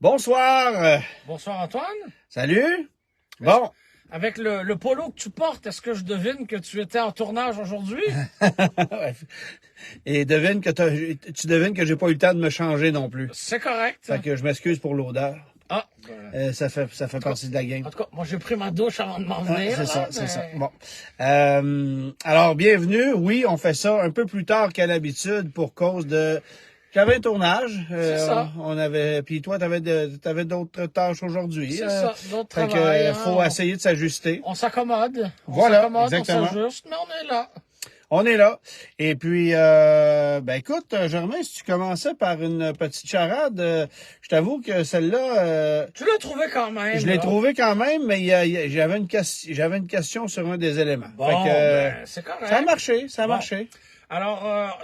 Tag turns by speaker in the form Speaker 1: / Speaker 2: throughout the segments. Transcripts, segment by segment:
Speaker 1: Bonsoir.
Speaker 2: Bonsoir Antoine.
Speaker 1: Salut. Bon.
Speaker 2: Avec le polo que tu portes, est-ce que je devine que tu étais en tournage aujourd'hui?
Speaker 1: Et tu devines que j'ai pas eu le temps de me changer non plus.
Speaker 2: C'est correct.
Speaker 1: Fait que je m'excuse pour l'odeur.
Speaker 2: Ah,
Speaker 1: Ça fait partie de la game.
Speaker 2: en tout cas, moi j'ai pris ma douche avant de m'en
Speaker 1: Ah,
Speaker 2: venir.
Speaker 1: c'est ça,
Speaker 2: là,
Speaker 1: c'est ça.
Speaker 2: mais-
Speaker 1: Bon. Alors, bienvenue. Oui, on fait ça un peu plus tard qu'à l'habitude pour cause de... J'avais un tournage.
Speaker 2: C'est ça.
Speaker 1: On avait... Puis toi, t'avais d'autres tâches aujourd'hui.
Speaker 2: C'est ça, d'autres
Speaker 1: Fait que
Speaker 2: travail.
Speaker 1: faut essayer de s'ajuster.
Speaker 2: On s'accommode.
Speaker 1: Voilà,
Speaker 2: On s'accommode,
Speaker 1: exactement.
Speaker 2: on s'ajuste, mais on est là.
Speaker 1: On est là. Et puis, écoute, Germain, si tu commençais par une petite charade, je t'avoue que celle-là,
Speaker 2: Tu l'as trouvé quand même.
Speaker 1: je l'ai
Speaker 2: là.
Speaker 1: trouvée quand même, mais j'avais une question sur un des éléments.
Speaker 2: Bon,
Speaker 1: Fait que,
Speaker 2: c'est correct.
Speaker 1: ça a marché, ça a
Speaker 2: Bon.
Speaker 1: marché.
Speaker 2: Alors,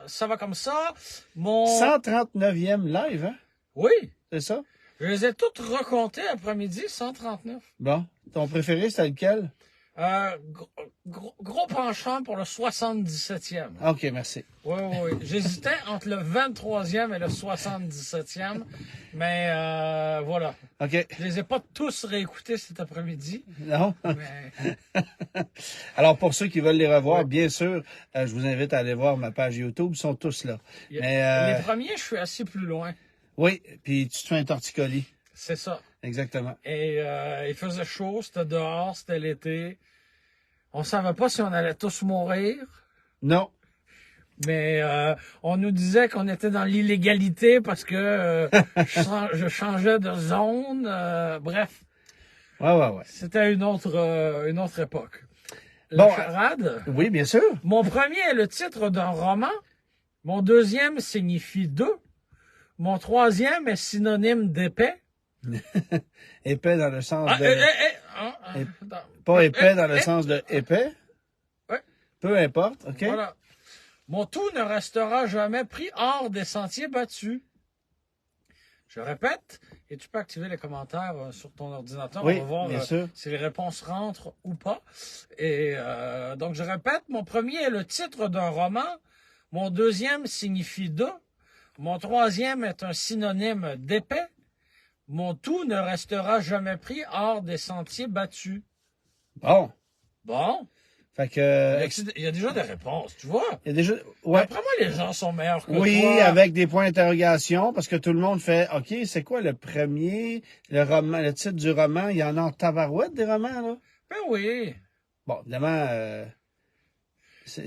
Speaker 2: ça va comme ça. Mon...
Speaker 1: 139e live, hein?
Speaker 2: Oui,
Speaker 1: C'est ça?
Speaker 2: je les ai toutes recomptées après-midi, 139.
Speaker 1: Bon. Ton préféré, c'était lequel?
Speaker 2: Gros penchant pour le 77e.
Speaker 1: OK, merci.
Speaker 2: Oui, oui, oui. J'hésitais entre le 23e et le 77e, mais voilà.
Speaker 1: OK.
Speaker 2: Je les ai pas tous réécoutés cet après-midi,
Speaker 1: Non?
Speaker 2: mais
Speaker 1: Alors, pour ceux qui veulent les revoir,
Speaker 2: Oui.
Speaker 1: bien sûr, je vous invite à aller voir ma page YouTube. Ils sont tous là. Mais,
Speaker 2: les premiers, je suis assis plus loin.
Speaker 1: oui, puis tu te fais un torticolis.
Speaker 2: C'est ça.
Speaker 1: Exactement.
Speaker 2: Et il faisait chaud, c'était dehors, c'était l'été. On savait pas si on allait tous mourir,
Speaker 1: Non.
Speaker 2: mais on nous disait qu'on était dans l'illégalité parce que je changeais de zone. Bref.
Speaker 1: Ouais.
Speaker 2: C'était une autre époque.
Speaker 1: Bon,
Speaker 2: La charade.
Speaker 1: Oui, bien sûr.
Speaker 2: Mon premier est le titre d'un roman. Mon deuxième signifie deux. Mon troisième est synonyme d'épais.
Speaker 1: Épais dans le sens de...
Speaker 2: Attends.
Speaker 1: Pas épais dans le sens de épais.
Speaker 2: Ouais.
Speaker 1: Peu importe, OK?
Speaker 2: Voilà. Mon tout ne restera jamais pris hors des sentiers battus. Je répète, et tu peux activer les commentaires sur ton ordinateur.
Speaker 1: Oui,
Speaker 2: On va voir
Speaker 1: bien sûr.
Speaker 2: si les réponses rentrent ou pas. Et donc, je répète, mon premier est le titre d'un roman. Mon deuxième signifie deux. Mon troisième est un synonyme d'épais. Mon tout ne restera jamais pris hors des sentiers battus.
Speaker 1: Bon.
Speaker 2: Bon,
Speaker 1: Fait que...
Speaker 2: il y a déjà des réponses, tu vois.
Speaker 1: Il y a déjà... Ouais.
Speaker 2: Après moi, les gens sont meilleurs que
Speaker 1: Oui,
Speaker 2: toi.
Speaker 1: avec des points d'interrogation, parce que tout le monde fait, OK, c'est quoi le premier, le roman, le titre du roman? Il y en a en tabarouette des romans, là?
Speaker 2: Ben oui.
Speaker 1: Bon, évidemment,
Speaker 2: Mais faut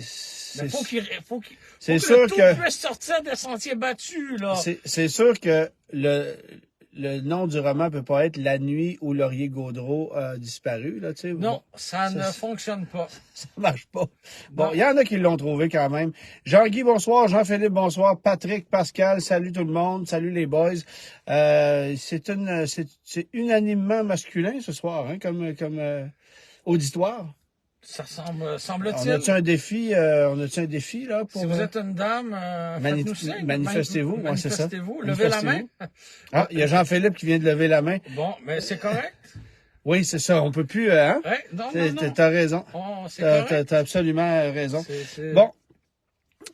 Speaker 1: c'est
Speaker 2: que
Speaker 1: sûr
Speaker 2: le tout
Speaker 1: que...
Speaker 2: puisse sortir des sentiers battus, là.
Speaker 1: C'est sûr que le nom du roman peut pas être La nuit où Laurier Gaudreau a disparu, là, tu sais.
Speaker 2: Non,
Speaker 1: Bon,
Speaker 2: ça ne fonctionne pas.
Speaker 1: ça marche pas. Bon,
Speaker 2: Non.
Speaker 1: il y en a qui l'ont trouvé quand même. Jean-Guy, bonsoir. Jean-Philippe, bonsoir. Patrick, Pascal, salut tout le monde. Salut les boys. C'est unanimement masculin ce soir, hein, comme auditoire.
Speaker 2: Ça
Speaker 1: On
Speaker 2: semble-t-il.
Speaker 1: a-tu un défi, là, pour...
Speaker 2: Si vous êtes une dame, faites-nous signe.
Speaker 1: manifestez-vous, ouais, c'est ça.
Speaker 2: Manifestez-vous, levez la main.
Speaker 1: Ah, il y a Jean-Philippe qui vient de lever la main.
Speaker 2: Bon, mais c'est correct.
Speaker 1: Oui, c'est ça. On peut plus, hein?
Speaker 2: Ouais, non.
Speaker 1: T'as raison.
Speaker 2: Oh, c'est correct.
Speaker 1: T'as absolument raison.
Speaker 2: C'est-
Speaker 1: Bon.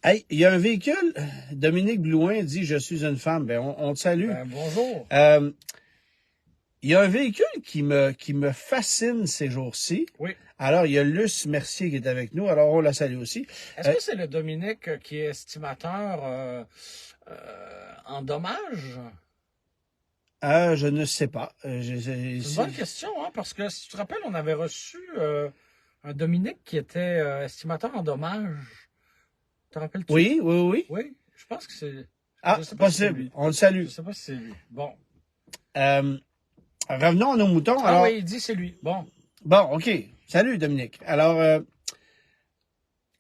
Speaker 1: Hey, il y a un véhicule. Dominique Blouin dit « Je suis une femme ». Ben, on te salue.
Speaker 2: Ben, bonjour.
Speaker 1: Il y a un véhicule qui me fascine ces jours-ci.
Speaker 2: Oui.
Speaker 1: Alors, il y a Luce Mercier qui est avec nous. Alors, on la salue aussi.
Speaker 2: Est-ce que c'est le Dominique qui est estimateur en dommages?
Speaker 1: Je ne sais pas.
Speaker 2: C'est une bonne question, hein, parce que si tu te rappelles, on avait reçu un Dominique qui était estimateur en dommages. Te rappelles-tu?
Speaker 1: Oui.
Speaker 2: Oui, je pense que c'est...
Speaker 1: Ah,
Speaker 2: je sais pas si c'est
Speaker 1: possible.
Speaker 2: lui.
Speaker 1: On le salue.
Speaker 2: Je sais pas si c'est lui. Bon.
Speaker 1: Revenons à nos moutons.
Speaker 2: Ah
Speaker 1: Alors,
Speaker 2: oui, il dit c'est lui. Bon.
Speaker 1: bon, OK. Salut, Dominique. Alors,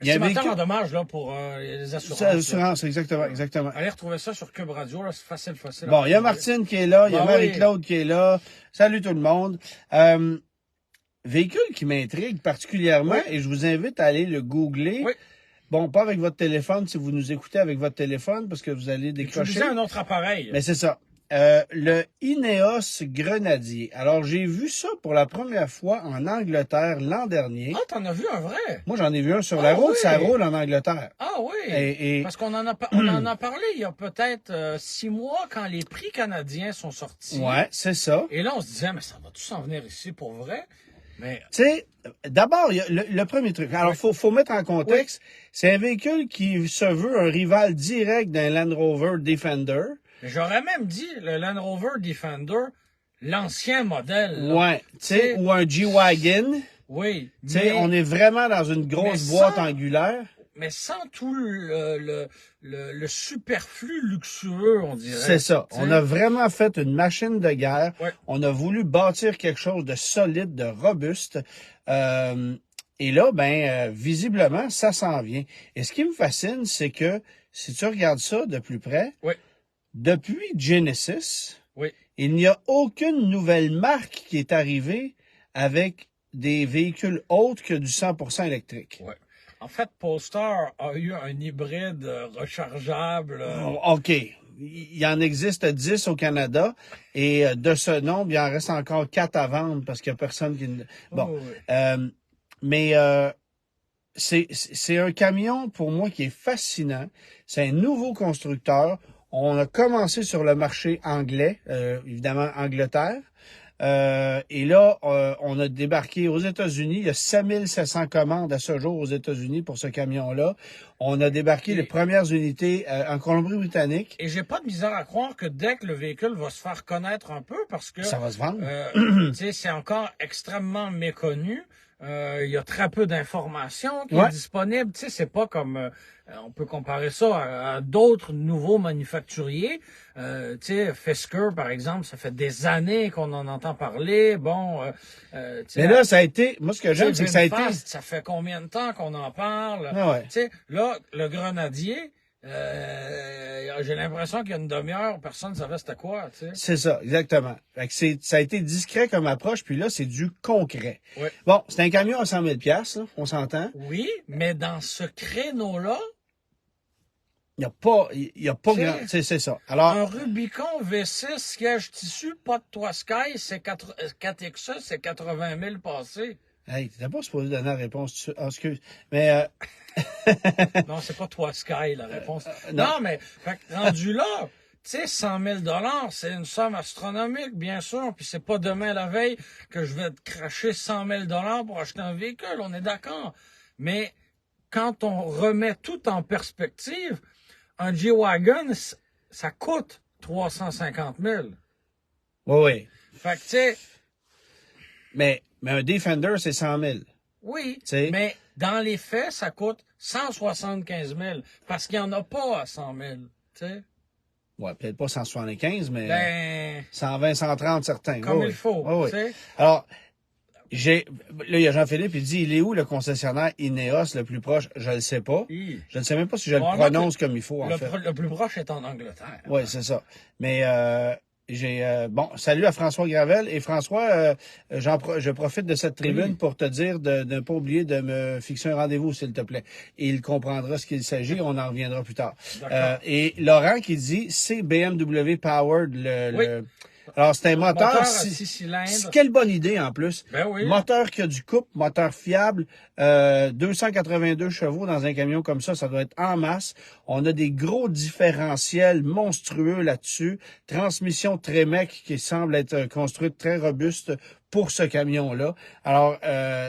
Speaker 1: il y a un
Speaker 2: Estimateur
Speaker 1: véhicule...
Speaker 2: en dommages, là, pour les assurances.
Speaker 1: C'est assurance, exactement.
Speaker 2: Allez retrouver ça sur Cube Radio, là, c'est facile.
Speaker 1: Bon, il y a Martine qui est là, il y a
Speaker 2: Bon,
Speaker 1: Marie-Claude qui est là. Salut tout le monde. Véhicule qui m'intrigue particulièrement,
Speaker 2: Oui.
Speaker 1: et je vous invite à aller le googler.
Speaker 2: Oui.
Speaker 1: Bon, pas avec votre téléphone, si vous nous écoutez avec votre téléphone, parce que vous allez décrocher.
Speaker 2: Utiliser un autre appareil.
Speaker 1: Mais c'est ça. le Ineos Grenadier. Alors, j'ai vu ça pour la première fois en Angleterre l'an dernier.
Speaker 2: Ah, t'en as vu un vrai?
Speaker 1: Moi, j'en ai vu un sur la route,
Speaker 2: oui.
Speaker 1: ça roule en Angleterre.
Speaker 2: Ah oui,
Speaker 1: Et-
Speaker 2: parce qu'on on en a parlé il y a peut-être 6 mois quand les prix canadiens sont sortis.
Speaker 1: Ouais, c'est ça.
Speaker 2: Et là, on se disait, mais ça va tout s'en venir ici pour vrai? Mais
Speaker 1: Tu sais, d'abord, il y a le premier truc. Alors, faut mettre en contexte, c'est un véhicule qui se veut un rival direct d'un Land Rover Defender.
Speaker 2: j'aurais même dit le Land Rover Defender, l'ancien modèle. Là.
Speaker 1: Ouais, tu sais, ou un G-Wagon.
Speaker 2: Oui,
Speaker 1: Tu sais, on est vraiment dans une grosse boîte
Speaker 2: sans-
Speaker 1: angulaire.
Speaker 2: mais sans tout le superflu luxueux, on dirait.
Speaker 1: C'est ça.
Speaker 2: T'sais.
Speaker 1: On a vraiment fait une machine de guerre.
Speaker 2: Ouais.
Speaker 1: On a voulu bâtir quelque chose de solide, de robuste. Et là, visiblement, ça s'en vient. Et ce qui me fascine, c'est que si tu regardes ça de plus près,
Speaker 2: Oui.
Speaker 1: depuis Genesis,
Speaker 2: Oui.
Speaker 1: il n'y a aucune nouvelle marque qui est arrivée avec des véhicules autres que du 100% électrique.
Speaker 2: Ouais. En fait, Polestar a eu un hybride rechargeable.
Speaker 1: OK. Il y en existe 10 au Canada et de ce nombre, il en reste encore 4 à vendre parce qu'il n'y a personne qui... Bon.
Speaker 2: Oh, oui.
Speaker 1: Mais c'est un camion, pour moi, qui est fascinant. C'est un nouveau constructeur. On a commencé sur le marché anglais, évidemment Angleterre. Et là, on a débarqué aux États-Unis. Il y a 5700 commandes à ce jour aux États-Unis pour ce camion-là. On a débarqué les premières unités en Colombie-Britannique.
Speaker 2: Et j'ai pas de misère à croire que dès que le véhicule va se faire connaître un peu, parce que
Speaker 1: Ça va se vendre.
Speaker 2: tu sais, c'est encore extrêmement méconnu. Il y a très peu d'informations qui
Speaker 1: Ouais.
Speaker 2: est disponible. Tu sais, c'est pas comme on peut comparer ça à d'autres nouveaux manufacturiers. Tu sais, Fisker, par exemple, ça fait des années qu'on en entend parler. Bon, tu sais,
Speaker 1: Mais là, ça a été... Moi, ce que j'aime, c'est que ça a été...
Speaker 2: VinFast, ça fait combien de temps qu'on en parle?
Speaker 1: Ah ouais.
Speaker 2: Tu sais, là, le Grenadier, j'ai l'impression qu'il y a une demi-heure, personne ne savait c'était quoi, tu sais.
Speaker 1: C'est ça, exactement. Fait que ça a été discret comme approche, puis là, c'est du concret.
Speaker 2: Ouais.
Speaker 1: Bon, c'est un camion à 100 000 là, on s'entend.
Speaker 2: Oui, mais dans ce créneau-là,
Speaker 1: Il y a pas
Speaker 2: C'est-
Speaker 1: grand... C'est ça. Alors,
Speaker 2: un Rubicon V6 siège tissu, pas de toit Sky, c'est 4XE, c'est 80 000 passés.
Speaker 1: hey, t'étais pas supposé donner la réponse. Ah, excuse. Mais,
Speaker 2: Non, c'est pas toit Sky, la réponse.
Speaker 1: non.
Speaker 2: Non, mais fait que rendu là, tu sais, 100 000 c'est une somme astronomique, bien sûr, puis c'est pas demain la veille que je vais te cracher 100 000 pour acheter un véhicule, on est d'accord. Mais quand on remet tout en perspective, un G-Wagon, ça coûte 350 000.
Speaker 1: oui, oui.
Speaker 2: Fait que, tu sais,
Speaker 1: Mais un Defender, c'est 100 000.
Speaker 2: oui,
Speaker 1: sais.
Speaker 2: mais dans les faits, ça coûte 175 000 parce qu'il n'y en a pas à 100 000, tu sais.
Speaker 1: Ouais, peut-être pas 175, mais
Speaker 2: Ben,
Speaker 1: 120, 130 certains.
Speaker 2: comme
Speaker 1: Oui,
Speaker 2: il faut,
Speaker 1: oui, oui.
Speaker 2: tu sais.
Speaker 1: Alors, là, il y a Jean-Philippe, il dit, il est où le concessionnaire Ineos le plus proche? Je le sais pas.
Speaker 2: Hi.
Speaker 1: Je ne sais même pas si je
Speaker 2: Bon,
Speaker 1: le prononce comme il faut, en fait.
Speaker 2: Le plus proche est en Angleterre.
Speaker 1: Oui, c'est ça. Mais bon, salut à François Gravel. Et François, je profite de cette tribune
Speaker 2: Oui.
Speaker 1: pour te dire de ne pas oublier de me fixer un rendez-vous, s'il te plaît. Et il comprendra ce qu'il s'agit. On en reviendra plus tard.
Speaker 2: D'accord.
Speaker 1: Et Laurent qui dit, c'est BMW Powered.
Speaker 2: Oui.
Speaker 1: Alors, c'est un moteur.
Speaker 2: Moteur à 6 cylindres.
Speaker 1: Quelle bonne idée en plus.
Speaker 2: Ben oui.
Speaker 1: Moteur qui a du couple, moteur fiable, 282 chevaux dans un camion comme ça doit être en masse. On a des gros différentiels monstrueux là-dessus. Transmission Tremec qui semble être construite très robuste pour ce camion-là. Alors,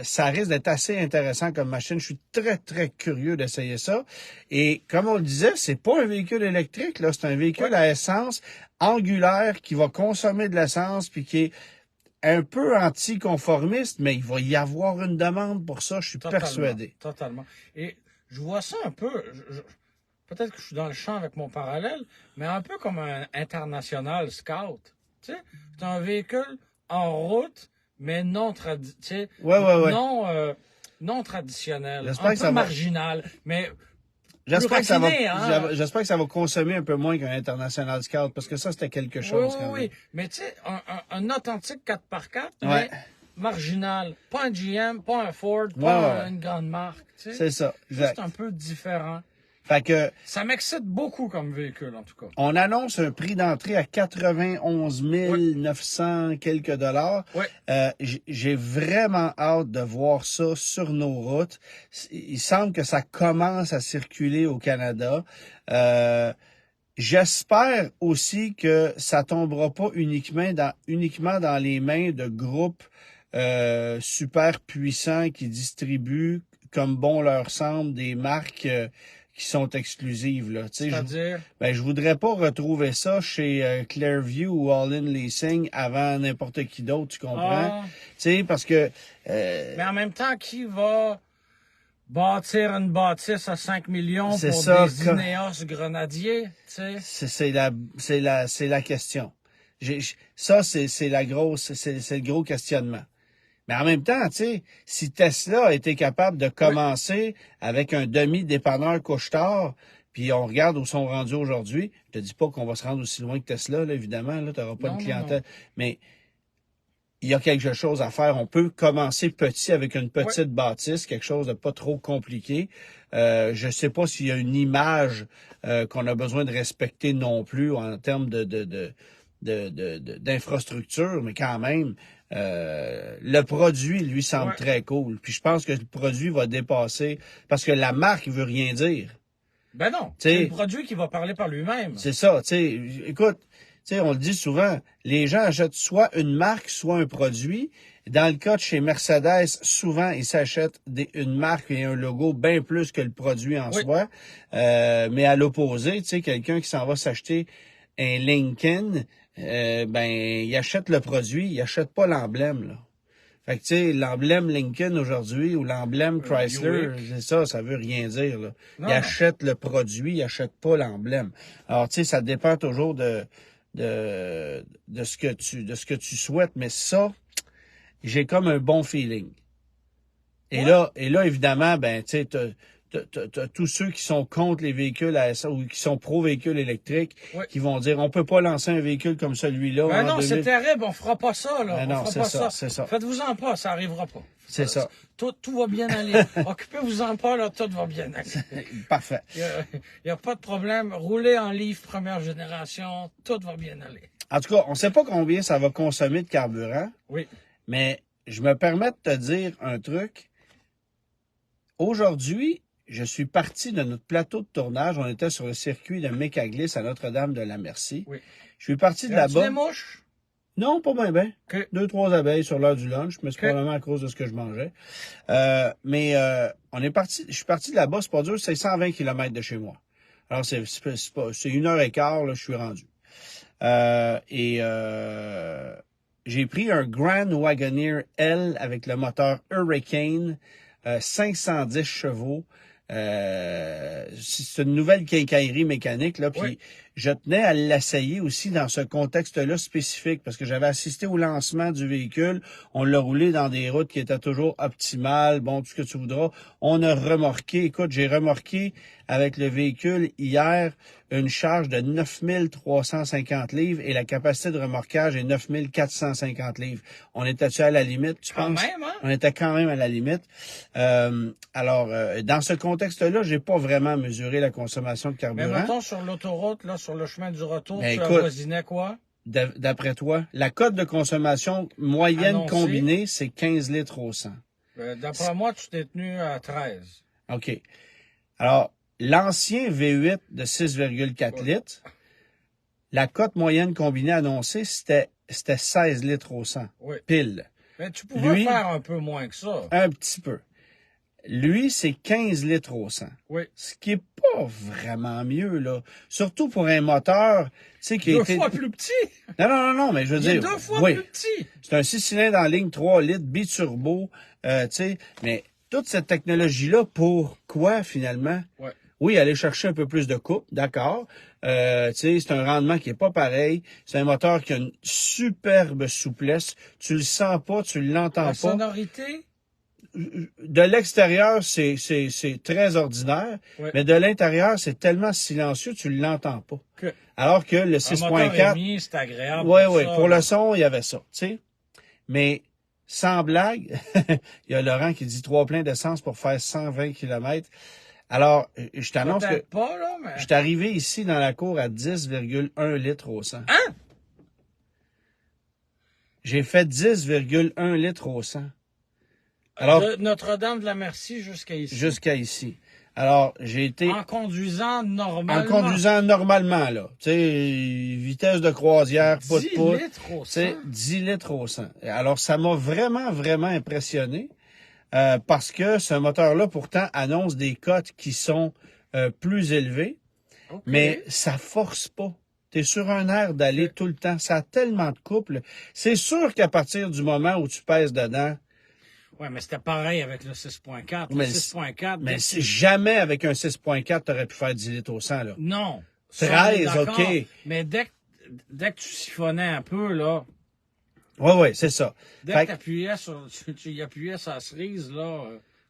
Speaker 1: ça risque d'être assez intéressant comme machine. Je suis très, très curieux d'essayer ça. Et comme on le disait, c'est pas un véhicule électrique, là. C'est un véhicule à essence angulaire qui va consommer de l'essence puis qui est un peu anticonformiste, mais il va y avoir une demande pour ça, je suis persuadé.
Speaker 2: Totalement. Et je vois ça un peu, peut-être que je suis dans le champ avec mon parallèle, mais un peu comme un international scout. Tu sais, c'est un véhicule en route, mais non traditionnel.
Speaker 1: Ouais.
Speaker 2: Non traditionnel.
Speaker 1: J'espère
Speaker 2: Un
Speaker 1: que
Speaker 2: peu
Speaker 1: ça va-
Speaker 2: marginal, mais
Speaker 1: J'espère que
Speaker 2: raffiné, hein.
Speaker 1: j'espère que ça va consommer un peu moins qu'un International Scout, parce que ça, c'était quelque chose. quand
Speaker 2: Oui.
Speaker 1: même.
Speaker 2: Mais tu sais, un authentique 4x4,
Speaker 1: Ouais.
Speaker 2: mais marginal. Pas un GM, pas un Ford,
Speaker 1: Ouais.
Speaker 2: pas une grande marque. Tu sais.
Speaker 1: C'est ça, exact.
Speaker 2: C'est un peu différent.
Speaker 1: Fait que
Speaker 2: Ça m'excite beaucoup comme véhicule, en tout cas.
Speaker 1: on annonce un prix d'entrée à 91 900 quelques dollars.
Speaker 2: Oui.
Speaker 1: J'ai vraiment hâte de voir ça sur nos routes. Il semble que ça commence à circuler au Canada. J'espère aussi que ça tombera pas uniquement dans les mains de groupes super puissants qui distribuent comme bon leur semble des marques qui sont exclusives là. Tu sais,
Speaker 2: C'est-à-dire?
Speaker 1: je voudrais pas retrouver ça chez Clearview ou All-in Leasing avant n'importe qui d'autre, tu comprends?
Speaker 2: Ah,
Speaker 1: Tu sais, parce que
Speaker 2: mais en même temps, qui va bâtir une bâtisse à 5 millions
Speaker 1: C'est
Speaker 2: pour
Speaker 1: ça,
Speaker 2: des Ineos grenadiers, tu sais?
Speaker 1: c'est la question. Ça, c'est le gros questionnement. Mais en même temps, tu sais, si Tesla a été capable de commencer avec un demi-dépanneur couche-tard, puis on regarde où sont rendus aujourd'hui, je te dis pas qu'on va se rendre aussi loin que Tesla, là, évidemment, là, t'auras pas
Speaker 2: Non,
Speaker 1: de
Speaker 2: non,
Speaker 1: clientèle, mais il y a quelque chose à faire. On peut commencer petit avec une petite bâtisse, quelque chose de pas trop compliqué. Je sais pas s'il y a une image qu'on a besoin de respecter non plus en termes d'infrastructure, mais quand même, le produit, lui, semble très cool. Puis je pense que le produit va dépasser, parce que la marque veut rien dire.
Speaker 2: Ben non,
Speaker 1: T'sais,
Speaker 2: c'est le produit qui va parler par lui-même.
Speaker 1: C'est ça, tu sais. Écoute, tu sais, on le dit souvent, les gens achètent soit une marque, soit un produit. Dans le cas de chez Mercedes, souvent, ils s'achètent une marque et un logo bien plus que le produit en soi. Mais à l'opposé, tu sais, quelqu'un qui s'en va s'acheter un Lincoln, il achète le produit, il achète pas l'emblème, là. Fait que, tu sais, l'emblème Lincoln aujourd'hui ou l'emblème Chrysler, c'est ça, ça veut rien dire, là.
Speaker 2: Non,
Speaker 1: Il achète le produit, il achète pas l'emblème. Alors, tu sais, ça dépend toujours de ce que tu souhaites, mais ça, j'ai comme un bon feeling. Et là, évidemment, ben, tu sais, t'as tous ceux qui sont contre les véhicules à essence ou qui sont pro-véhicules électriques qui vont dire on peut pas lancer un véhicule comme celui-là.
Speaker 2: Ben non,
Speaker 1: 2000.
Speaker 2: c'est terrible, on fera pas ça, là.
Speaker 1: Ben non, c'est ça, c'est ça.
Speaker 2: Faites-vous-en pas, ça arrivera pas.
Speaker 1: C'est ça.
Speaker 2: Tout va bien aller. Occupez-vous-en pas, là, tout va bien aller.
Speaker 1: Parfait.
Speaker 2: Il y a pas de problème. Roulez en livre première génération, tout va bien aller.
Speaker 1: En tout cas, on sait pas combien ça va consommer de carburant.
Speaker 2: Oui.
Speaker 1: Mais je me permets de te dire un truc. Aujourd'hui, je suis parti de notre plateau de tournage. On était sur le circuit de Mécaglis à Notre-Dame-de-la-Merci.
Speaker 2: Oui.
Speaker 1: Je suis parti de là-bas.
Speaker 2: Des mouches?
Speaker 1: Non, pas bien, bien.
Speaker 2: Okay.
Speaker 1: 2-3 abeilles sur l'heure du lunch, mais c'est probablement à cause de ce que je mangeais. On est parti. Je suis parti de là-bas, c'est pas dur, c'est 120 km de chez moi. Alors, c'est 1h15, là, je suis rendu. J'ai pris un Grand Wagoneer L avec le moteur Hurricane, 510 chevaux. C'est une nouvelle quincaillerie mécanique, là, puis je tenais à l'essayer aussi dans ce contexte-là spécifique, parce que j'avais assisté au lancement du véhicule. On l'a roulé dans des routes qui étaient toujours optimales, bon, tout ce que tu voudras. On a remorqué, écoute, j'ai remorqué avec le véhicule hier une charge de 9350 livres et la capacité de remorquage est 9450 livres. On était-tu à la limite, tu penses?
Speaker 2: Quand même, hein?
Speaker 1: On était quand même à la limite. Dans ce contexte-là, j'ai pas vraiment mesuré la consommation de carburant.
Speaker 2: Mais mettons, sur l'autoroute, là, sur le chemin du retour, tu
Speaker 1: écoute,
Speaker 2: avoisinais quoi?
Speaker 1: D'après toi, la cote de consommation moyenne
Speaker 2: Annoncé.
Speaker 1: combinée, c'est 15 litres au 100.
Speaker 2: D'après moi, tu t'es tenu à 13.
Speaker 1: OK. Alors, l'ancien V8 de 6,4 litres, la cote moyenne combinée annoncée, c'était 16 litres au 100.
Speaker 2: Oui.
Speaker 1: Pile.
Speaker 2: Mais tu pouvais faire un peu moins que ça.
Speaker 1: Un petit peu. Lui, c'est 15 litres au 100.
Speaker 2: Oui.
Speaker 1: Ce qui est pas vraiment mieux, là. Surtout pour un moteur, tu sais, qui
Speaker 2: Deux fois plus petit.
Speaker 1: Non, mais je veux dire.
Speaker 2: Deux fois plus petit.
Speaker 1: C'est un 6 cylindres en ligne 3 litres, biturbo, tu sais, mais toute cette technologie-là, pour quoi, finalement?
Speaker 2: Ouais.
Speaker 1: Oui, aller chercher un peu plus de coupe, d'accord. Tu sais, c'est un rendement qui est pas pareil. C'est un moteur qui a une superbe souplesse. Tu le sens pas, tu l'entends pas.
Speaker 2: La sonorité?
Speaker 1: De l'extérieur, c'est très ordinaire, mais de l'intérieur, c'est tellement silencieux, tu l'entends pas. Alors que le 6.4,
Speaker 2: c'est agréable.
Speaker 1: Oui, pour le son, il y avait ça, tu sais. Mais sans blague, il y a Laurent qui dit 3 pleins d'essence pour faire 120 km. Alors, je t'annonce que
Speaker 2: Peut-être pas, là, mais...
Speaker 1: je suis arrivé ici dans la cour à 10,1 litres au 100.
Speaker 2: Hein?
Speaker 1: J'ai fait 10,1 litres au 100. Alors,
Speaker 2: De Notre-Dame de la Merci jusqu'à ici.
Speaker 1: jusqu'à ici. Alors, j'ai été
Speaker 2: En conduisant
Speaker 1: en
Speaker 2: normalement.
Speaker 1: conduisant normalement, là. Tu sais, vitesse de croisière, pas de
Speaker 2: 10
Speaker 1: pouce.
Speaker 2: litres au
Speaker 1: Tu sais,
Speaker 2: 100.
Speaker 1: 10 litres au 100. Alors, ça m'a vraiment, vraiment impressionné parce que ce moteur-là, pourtant, annonce des cotes qui sont plus élevées,
Speaker 2: OK.
Speaker 1: mais ça force pas. Tu es sur un air d'aller tout le temps. Ça a tellement de couple. C'est sûr qu'à partir du moment où tu pèses dedans,
Speaker 2: Ouais, mais c'était pareil avec le 6.4. Le
Speaker 1: mais,
Speaker 2: 6.4,
Speaker 1: mais
Speaker 2: dès que
Speaker 1: si
Speaker 2: tu...
Speaker 1: jamais avec un 6.4, tu aurais pu faire 10 litres au 100, là.
Speaker 2: Non. Ça, on est
Speaker 1: 13,
Speaker 2: d'accord.
Speaker 1: OK.
Speaker 2: Mais dès que tu siphonnais un peu, là,
Speaker 1: Oui, c'est ça.
Speaker 2: dès
Speaker 1: Fait
Speaker 2: que
Speaker 1: que,
Speaker 2: tu y appuyais sur la cerise, là,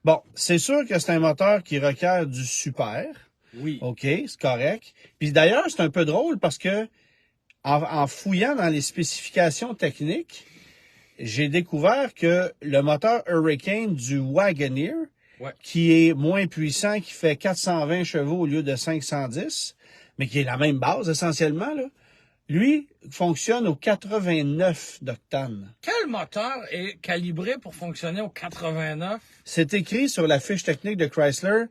Speaker 1: bon, c'est sûr que c'est un moteur qui requiert du super.
Speaker 2: oui.
Speaker 1: OK, c'est correct. Puis d'ailleurs, c'est un peu drôle parce que en fouillant dans les spécifications techniques, j'ai découvert que le moteur Hurricane du Wagoneer,
Speaker 2: Ouais.
Speaker 1: qui est moins puissant, qui fait 420 chevaux au lieu de 510, mais qui est la même base essentiellement, là, lui fonctionne au 89 d'octane.
Speaker 2: Quel moteur est calibré pour fonctionner au 89?
Speaker 1: C'est écrit sur la fiche technique de Chrysler,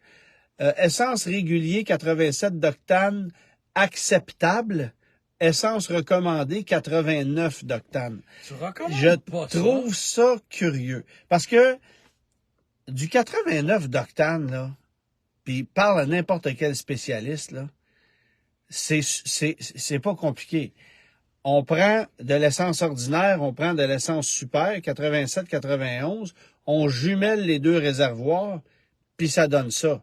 Speaker 1: essence régulier 87 d'octane acceptable, essence recommandée 89 d'octane.
Speaker 2: Tu recommandes
Speaker 1: Je
Speaker 2: pas
Speaker 1: trouve ça curieux parce que du 89 d'octane là, puis parle à n'importe quel spécialiste là, c'est pas compliqué. On prend de l'essence ordinaire, on prend de l'essence super 87-91, on jumelle les deux réservoirs, puis ça donne ça.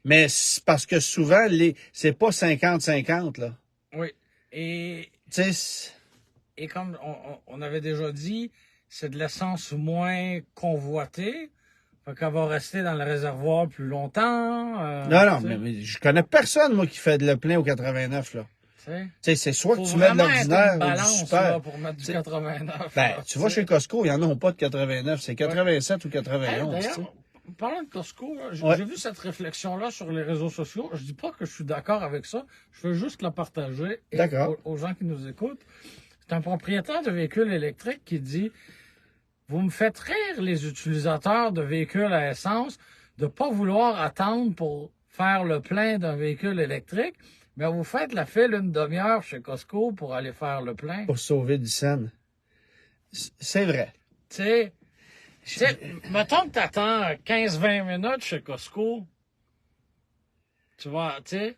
Speaker 1: Mais c'est parce que souvent c'est pas 50-50 là.
Speaker 2: ça? Oui. Et
Speaker 1: Tu sais,
Speaker 2: comme on avait déjà dit, c'est de l'essence moins convoitée. Fait qu'elle va rester dans le réservoir plus longtemps.
Speaker 1: non,
Speaker 2: tu sais,
Speaker 1: mais je connais personne moi qui fait le plein au 89 là.
Speaker 2: tu sais.
Speaker 1: Tu sais, c'est soit
Speaker 2: Faut
Speaker 1: que tu mets de
Speaker 2: vraiment être
Speaker 1: l'ordinaire
Speaker 2: une
Speaker 1: ou du
Speaker 2: balance
Speaker 1: super.
Speaker 2: là, pour mettre du
Speaker 1: T'sais,
Speaker 2: 89.
Speaker 1: Ben,
Speaker 2: là,
Speaker 1: tu vas
Speaker 2: sais.
Speaker 1: chez Costco, ils en ont pas de 89, c'est 87 ou
Speaker 2: Hey,
Speaker 1: 91. tu sais.
Speaker 2: d'ailleurs, parlant de Costco, là,
Speaker 1: Ouais.
Speaker 2: j'ai vu cette réflexion-là sur les réseaux sociaux. Je dis pas que je suis d'accord avec ça. Je veux juste la partager
Speaker 1: D'accord.
Speaker 2: aux gens qui nous écoutent. C'est un propriétaire de véhicules électriques qui dit: vous me faites rire, les utilisateurs de véhicules à essence, de pas vouloir attendre pour faire le plein d'un véhicule électrique, mais vous faites la file une demi-heure chez Costco pour aller faire le plein.
Speaker 1: Pour sauver du scène. C'est vrai.
Speaker 2: Tu sais, mettons que t'attends 15-20 minutes chez Costco. Tu vois, tu sais,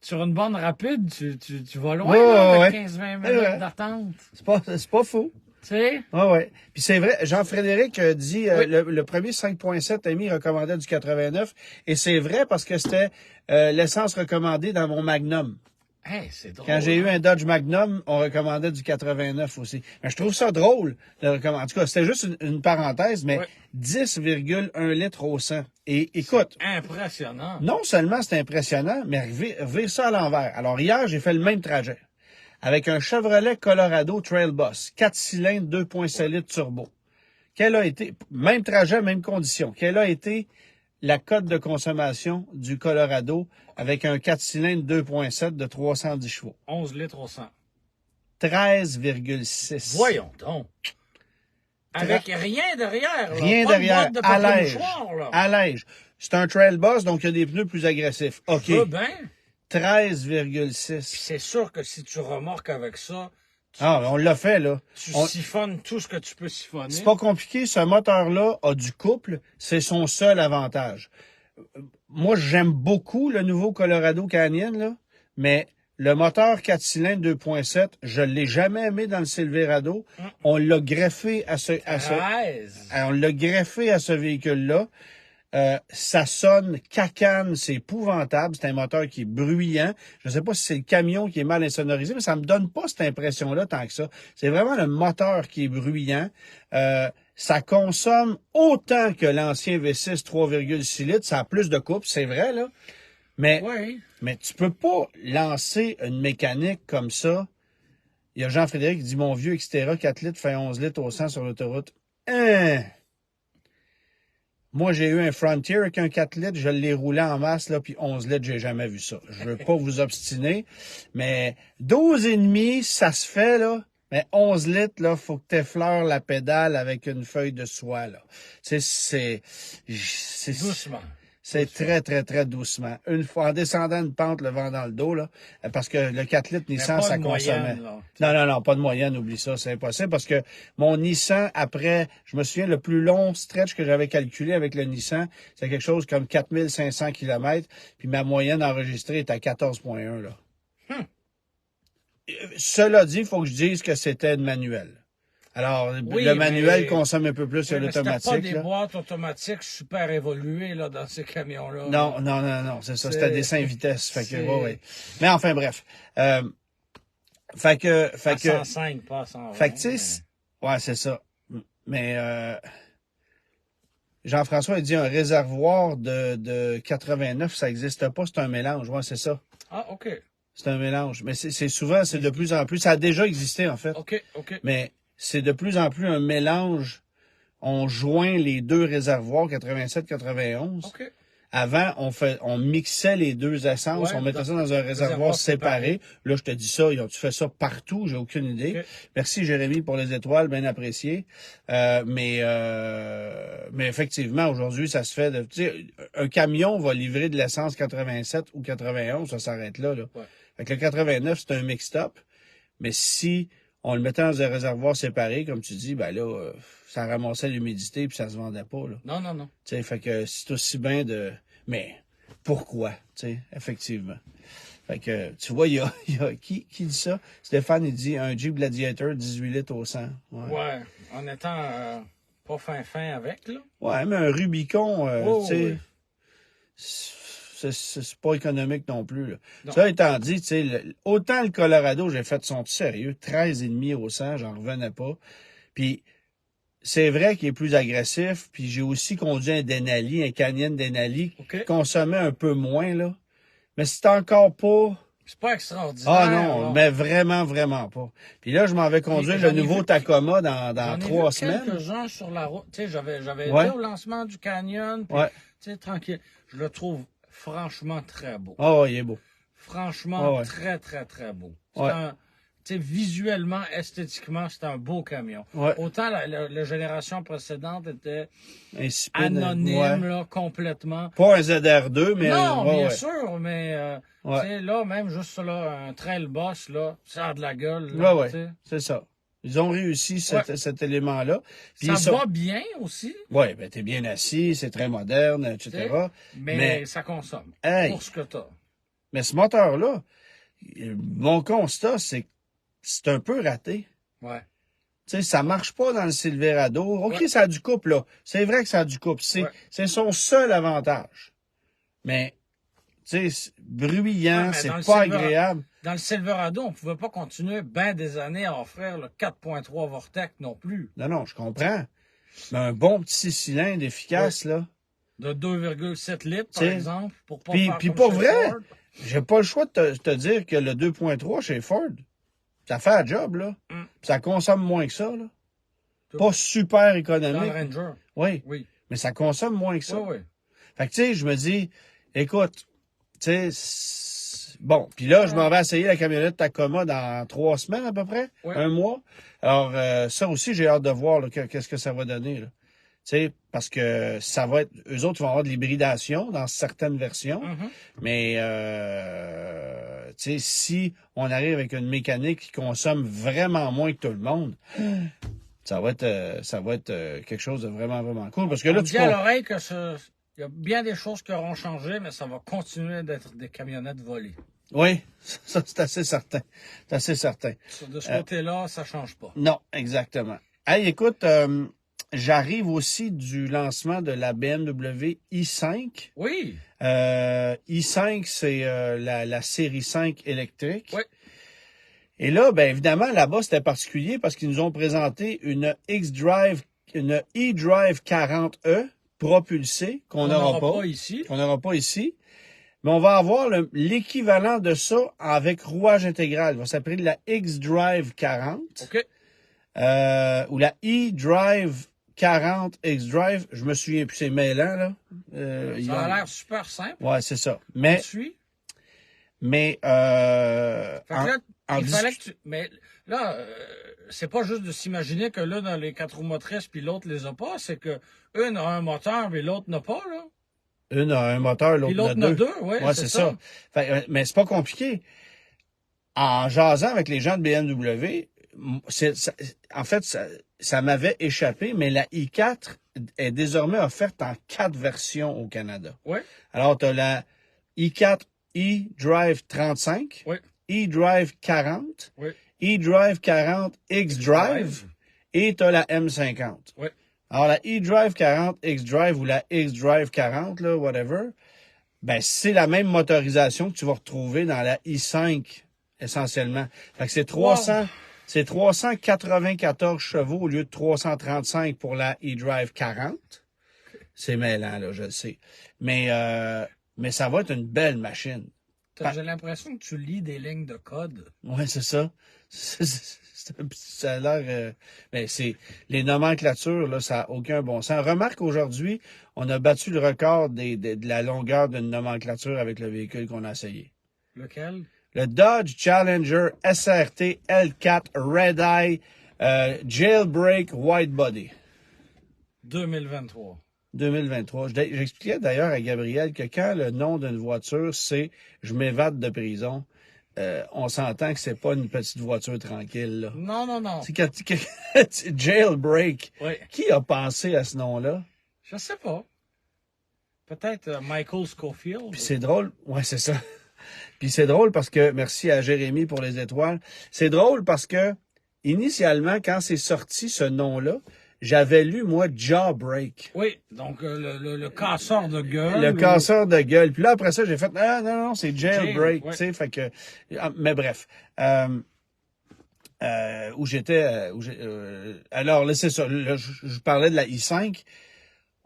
Speaker 2: sur une borne rapide, tu vas loin là, avec 15-20 minutes
Speaker 1: Ouais.
Speaker 2: d'attente.
Speaker 1: C'est pas fou.
Speaker 2: Tu sais?
Speaker 1: Ah ouais. Puis c'est vrai, Jean-Frédéric dit
Speaker 2: Oui.
Speaker 1: le premier 5.7 AMI recommandait du 89 et c'est vrai parce que c'était l'essence recommandée dans mon Magnum.
Speaker 2: Hey, c'est drôle.
Speaker 1: Quand j'ai eu un Dodge Magnum, on recommandait du 89 aussi. Mais je trouve ça drôle de recommander. En tout cas, c'était juste une parenthèse, mais
Speaker 2: Ouais.
Speaker 1: 10,1 litres au 100. Et écoute,
Speaker 2: Impressionnant.
Speaker 1: non seulement c'est impressionnant, mais revire ça à l'envers. Alors hier, j'ai fait le même trajet avec un Chevrolet Colorado Trail Boss, 4 cylindres, 2.7 litres turbo. Quel a été, même trajet, même condition, quelle a été la cote de consommation du Colorado avec un 4 cylindres 2.7 de 310 chevaux?
Speaker 2: 11 litres au 100.
Speaker 1: 13,6.
Speaker 2: Voyons donc. Avec rien derrière. Là.
Speaker 1: Rien
Speaker 2: Pas
Speaker 1: derrière,
Speaker 2: de boîte de
Speaker 1: à
Speaker 2: papier
Speaker 1: l'ège.
Speaker 2: mouchoir, là.
Speaker 1: À l'ège. C'est un Trail Boss, donc il y a des pneus plus agressifs. OK.
Speaker 2: Je veux bien. Puis
Speaker 1: 13,6.
Speaker 2: c'est sûr que si tu remorques avec ça,
Speaker 1: Ah, on l'a fait, là.
Speaker 2: tu
Speaker 1: On-
Speaker 2: siphonnes tout ce que tu peux siphonner.
Speaker 1: C'est pas compliqué. Ce moteur-là a du couple. C'est son seul avantage. Moi, j'aime beaucoup le nouveau Colorado Canyon, là, mais le moteur 4 cylindres 2.7, je l'ai jamais aimé dans le Silverado. On l'a greffé à ce
Speaker 2: 13.
Speaker 1: on l'a greffé à ce véhicule-là. Ça sonne cacane, c'est épouvantable. C'est un moteur qui est bruyant. Je ne sais pas si c'est le camion qui est mal insonorisé, mais ça me donne pas cette impression-là tant que ça. C'est vraiment le moteur qui est bruyant. Ça consomme autant que l'ancien V6 3,6 litres. Ça a plus de couple, c'est vrai, là. Mais,
Speaker 2: Oui.
Speaker 1: mais tu peux pas lancer une mécanique comme ça. Il y a Jean-Frédéric qui dit, mon vieux Xterra 4 litres fait 11 litres au 100 sur l'autoroute. Hein? Moi, j'ai eu un Frontier avec un 4 litres, je l'ai roulé en masse, là, puis 11 litres, j'ai jamais vu ça. Je veux pas vous obstiner, mais 12 et demi, ça se fait, là. Mais 11 litres, là, faut que t'effleures la pédale avec une feuille de soie, là. C'est
Speaker 2: Doucement.
Speaker 1: C'est très, très, très doucement. Une fois, en descendant une pente, le vent dans le dos, là, parce que le 4 litres Nissan, ça consommait. Non, pas de moyenne, oublie ça, c'est impossible, parce que mon Nissan, après, je me souviens, le plus long stretch que j'avais calculé avec le Nissan, c'est quelque chose comme 4500 km, puis ma moyenne enregistrée est à 14,1, là. Cela dit, il faut que je dise que c'était une manuel. Alors,
Speaker 2: oui,
Speaker 1: le manuel consomme un peu plus que l'automatique.
Speaker 2: C'était pas des boîtes automatiques super évoluées là, dans ces camions-là.
Speaker 1: Non, c'est ça. C'était des 5 vitesses. Fait que, ouais. Mais enfin, bref. Fait que...
Speaker 2: 105, pas 120.
Speaker 1: Fait que, tu sais... Ouais, c'est ça. Mais Jean-François a dit un réservoir de 89, ça n'existe pas. C'est un mélange. Ouais, c'est ça.
Speaker 2: Ah, OK.
Speaker 1: C'est un mélange. Mais c'est souvent, c'est de plus en plus... Ça a déjà existé, en fait.
Speaker 2: OK.
Speaker 1: Mais... c'est de plus en plus un mélange. On joint les deux réservoirs 87-91.
Speaker 2: OK.
Speaker 1: Avant, on mixait les deux essences, on mettait ça dans un réservoir séparé. Là, je te dis ça, ils ont-tu fait ça partout? J'ai aucune idée.
Speaker 2: Okay.
Speaker 1: Merci, Jérémy, pour les étoiles, bien apprécié. Mais effectivement, aujourd'hui, ça se fait de, tu sais, un camion va livrer de l'essence 87 ou 91, ça s'arrête là.
Speaker 2: Ouais.
Speaker 1: Fait que le 89, c'est un mixed-up. Mais si on le mettait dans un réservoir séparé, comme tu dis, ben là, ça ramassait l'humidité puis ça se vendait pas, là.
Speaker 2: Non.
Speaker 1: Tu sais, fait que c'est aussi bien de... Mais pourquoi, tu sais, effectivement. Fait que, tu vois, il y a qui dit ça? Stéphane, il dit un Jeep Gladiator 18 litres au 100.
Speaker 2: Ouais, en étant pas fin avec, là.
Speaker 1: Ouais, mais un Rubicon, tu sais...
Speaker 2: Oui.
Speaker 1: C'est pas économique non plus. Là. Ça étant dit, tu sais, autant le Colorado, j'ai fait son sérieux, 13,5 au 100, j'en revenais pas. Puis c'est vrai qu'il est plus agressif, puis j'ai aussi conduit un Denali, un Canyon Denali, qui consommait un peu moins, là. Mais c'est encore pas...
Speaker 2: C'est pas extraordinaire.
Speaker 1: Ah non, mais vraiment, vraiment pas. Puis là, je m'en vais conduire le nouveau Tacoma dans 3 semaines.
Speaker 2: J'en ai vu quelques-uns sur la route. Tu sais, j'avais été au lancement du Canyon, puis, tu sais, tranquille. Je le trouve franchement très beau.
Speaker 1: Oh, il est beau.
Speaker 2: Franchement, très, très, très beau. C'est visuellement, esthétiquement, c'est un beau camion. Autant la génération précédente était anonyme, là, complètement.
Speaker 1: Pas un ZR2, mais...
Speaker 2: Non, bien sûr, mais tu sais, là, même juste là, un trail boss, là, ça a de la gueule. Là,
Speaker 1: c'est ça. Ils ont réussi cet élément-là.
Speaker 2: Puis ça va bien aussi.
Speaker 1: Oui, ben t'es bien assis, c'est très moderne, etc.
Speaker 2: Mais ça consomme pour ce que t'as.
Speaker 1: Mais ce moteur-là, mon constat, c'est que c'est un peu raté.
Speaker 2: Ouais.
Speaker 1: Tu sais, ça marche pas dans le Silverado. OK, ça a du couple, là. C'est vrai que ça a du couple. C'est son seul avantage. Mais, tu sais, bruyant, c'est pas agréable.
Speaker 2: Dans le Silverado, on pouvait pas continuer bien des années à offrir le 4.3 Vortec non plus.
Speaker 1: Non, je comprends. Mais un bon petit cylindre efficace, là.
Speaker 2: De 2,7 litres, par exemple, pour pas faire
Speaker 1: puis
Speaker 2: comme
Speaker 1: pas
Speaker 2: chez
Speaker 1: vrai.
Speaker 2: Ford.
Speaker 1: J'ai pas le choix de te dire que le 2.3 chez Ford, ça fait un job, là. Ça consomme moins que ça, là. Pas super économique.
Speaker 2: Dans le Ranger.
Speaker 1: Oui. Mais ça consomme moins que ça.
Speaker 2: Oui.
Speaker 1: Fait que, tu sais, je me dis, écoute, tu sais, bon. Puis là, je m'en vais essayer la camionnette Tacoma dans 3 semaines à peu près. 1 mois. Alors, ça aussi, j'ai hâte de voir qu'est-ce que ça va donner, là. Tu sais, parce que ça va être... Eux autres vont avoir de l'hybridation dans certaines versions. Mais, tu sais, si on arrive avec une mécanique qui consomme vraiment moins que tout le monde, ça va être quelque chose de vraiment, vraiment cool. Parce que là,
Speaker 2: on dit à l'oreille que il y a bien des choses qui auront changé, mais ça va continuer d'être des camionnettes volées.
Speaker 1: Oui, ça, c'est assez certain. C'est assez certain.
Speaker 2: De ce côté-là, ça change pas.
Speaker 1: Non, exactement. Hey, écoute... j'arrive aussi du lancement de la BMW i5.
Speaker 2: Oui.
Speaker 1: i5, c'est la série 5 électrique.
Speaker 2: Oui.
Speaker 1: Et là, ben évidemment, là-bas, c'était particulier parce qu'ils nous ont présenté une e-Drive 40e propulsée qu'on n'aura pas
Speaker 2: ici.
Speaker 1: Qu'on n'aura pas ici. Mais on va avoir l'équivalent de ça avec rouage intégral. Il va s'appeler la X-Drive 40.
Speaker 2: OK.
Speaker 1: Ou la e-Drive 40 X-Drive. Je me souviens plus, c'est mêlant, là.
Speaker 2: Ça a l'air super simple.
Speaker 1: Ouais, c'est ça.
Speaker 2: On
Speaker 1: Mais,
Speaker 2: suit.
Speaker 1: mais,
Speaker 2: Fait que là, il fallait que tu... Mais là, c'est pas juste de s'imaginer que l'un a les 4 roues motrices puis l'autre les a pas. C'est que une a un moteur mais l'autre n'a pas, là.
Speaker 1: une a un moteur,
Speaker 2: Puis
Speaker 1: l'autre
Speaker 2: l'autre
Speaker 1: en a
Speaker 2: n'a
Speaker 1: deux.
Speaker 2: deux, ouais,
Speaker 1: Ouais,
Speaker 2: c'est
Speaker 1: c'est
Speaker 2: ça.
Speaker 1: ça. Mais c'est pas compliqué. En jasant avec les gens de BMW, en fait, ça m'avait échappé, mais la i4 est désormais offerte en 4 versions au Canada.
Speaker 2: Ouais,
Speaker 1: Alors, tu as la i4 eDrive 35,
Speaker 2: ouais,
Speaker 1: eDrive 40,
Speaker 2: ouais.
Speaker 1: eDrive 40 xDrive et tu as la M50.
Speaker 2: Ouais.
Speaker 1: Alors, la eDrive 40 xDrive ou la xDrive 40, là, whatever, ben, c'est la même motorisation que tu vas retrouver dans la i5, essentiellement. Fait que c'est 300,
Speaker 2: Wow.
Speaker 1: c'est 394 chevaux au lieu de 335 pour la eDrive 40. C'est mêlant, là, je le sais. Mais ça va être une belle machine.
Speaker 2: J'ai l'impression que tu lis des lignes de code.
Speaker 1: Ouais, c'est ça. Ça a l'air... mais c'est... Les nomenclatures, là, ça n'a aucun bon sens. Remarque, aujourd'hui, on a battu le record de la longueur d'une nomenclature avec le véhicule qu'on a essayé.
Speaker 2: Lequel?
Speaker 1: Le Dodge Challenger SRT L4 Red Eye Jailbreak White Body
Speaker 2: 2023.
Speaker 1: 2023. J'expliquais d'ailleurs à Gabriel que quand le nom d'une voiture, c'est « je m'évade de prison », on s'entend que c'est pas une petite voiture tranquille, là.
Speaker 2: Non, non, non.
Speaker 1: C'est Jailbreak.
Speaker 2: Oui.
Speaker 1: Qui a pensé à ce nom-là?
Speaker 2: Je sais pas. Peut-être Michael Scofield.
Speaker 1: Puis c'est drôle. Ouais, c'est ça. Puis c'est drôle parce que, merci à Jérémy pour les étoiles. C'est drôle parce que, initialement, quand c'est sorti ce nom-là, j'avais lu, moi, Jawbreak.
Speaker 2: Oui, donc le casseur de gueule.
Speaker 1: Le casseur de gueule. Puis là, après ça, j'ai fait, ah, non, non, c'est Jailbreak,
Speaker 2: ouais.
Speaker 1: tu sais, fait que, mais bref. Où j'étais, alors là, c'est ça, là, je parlais de la i5.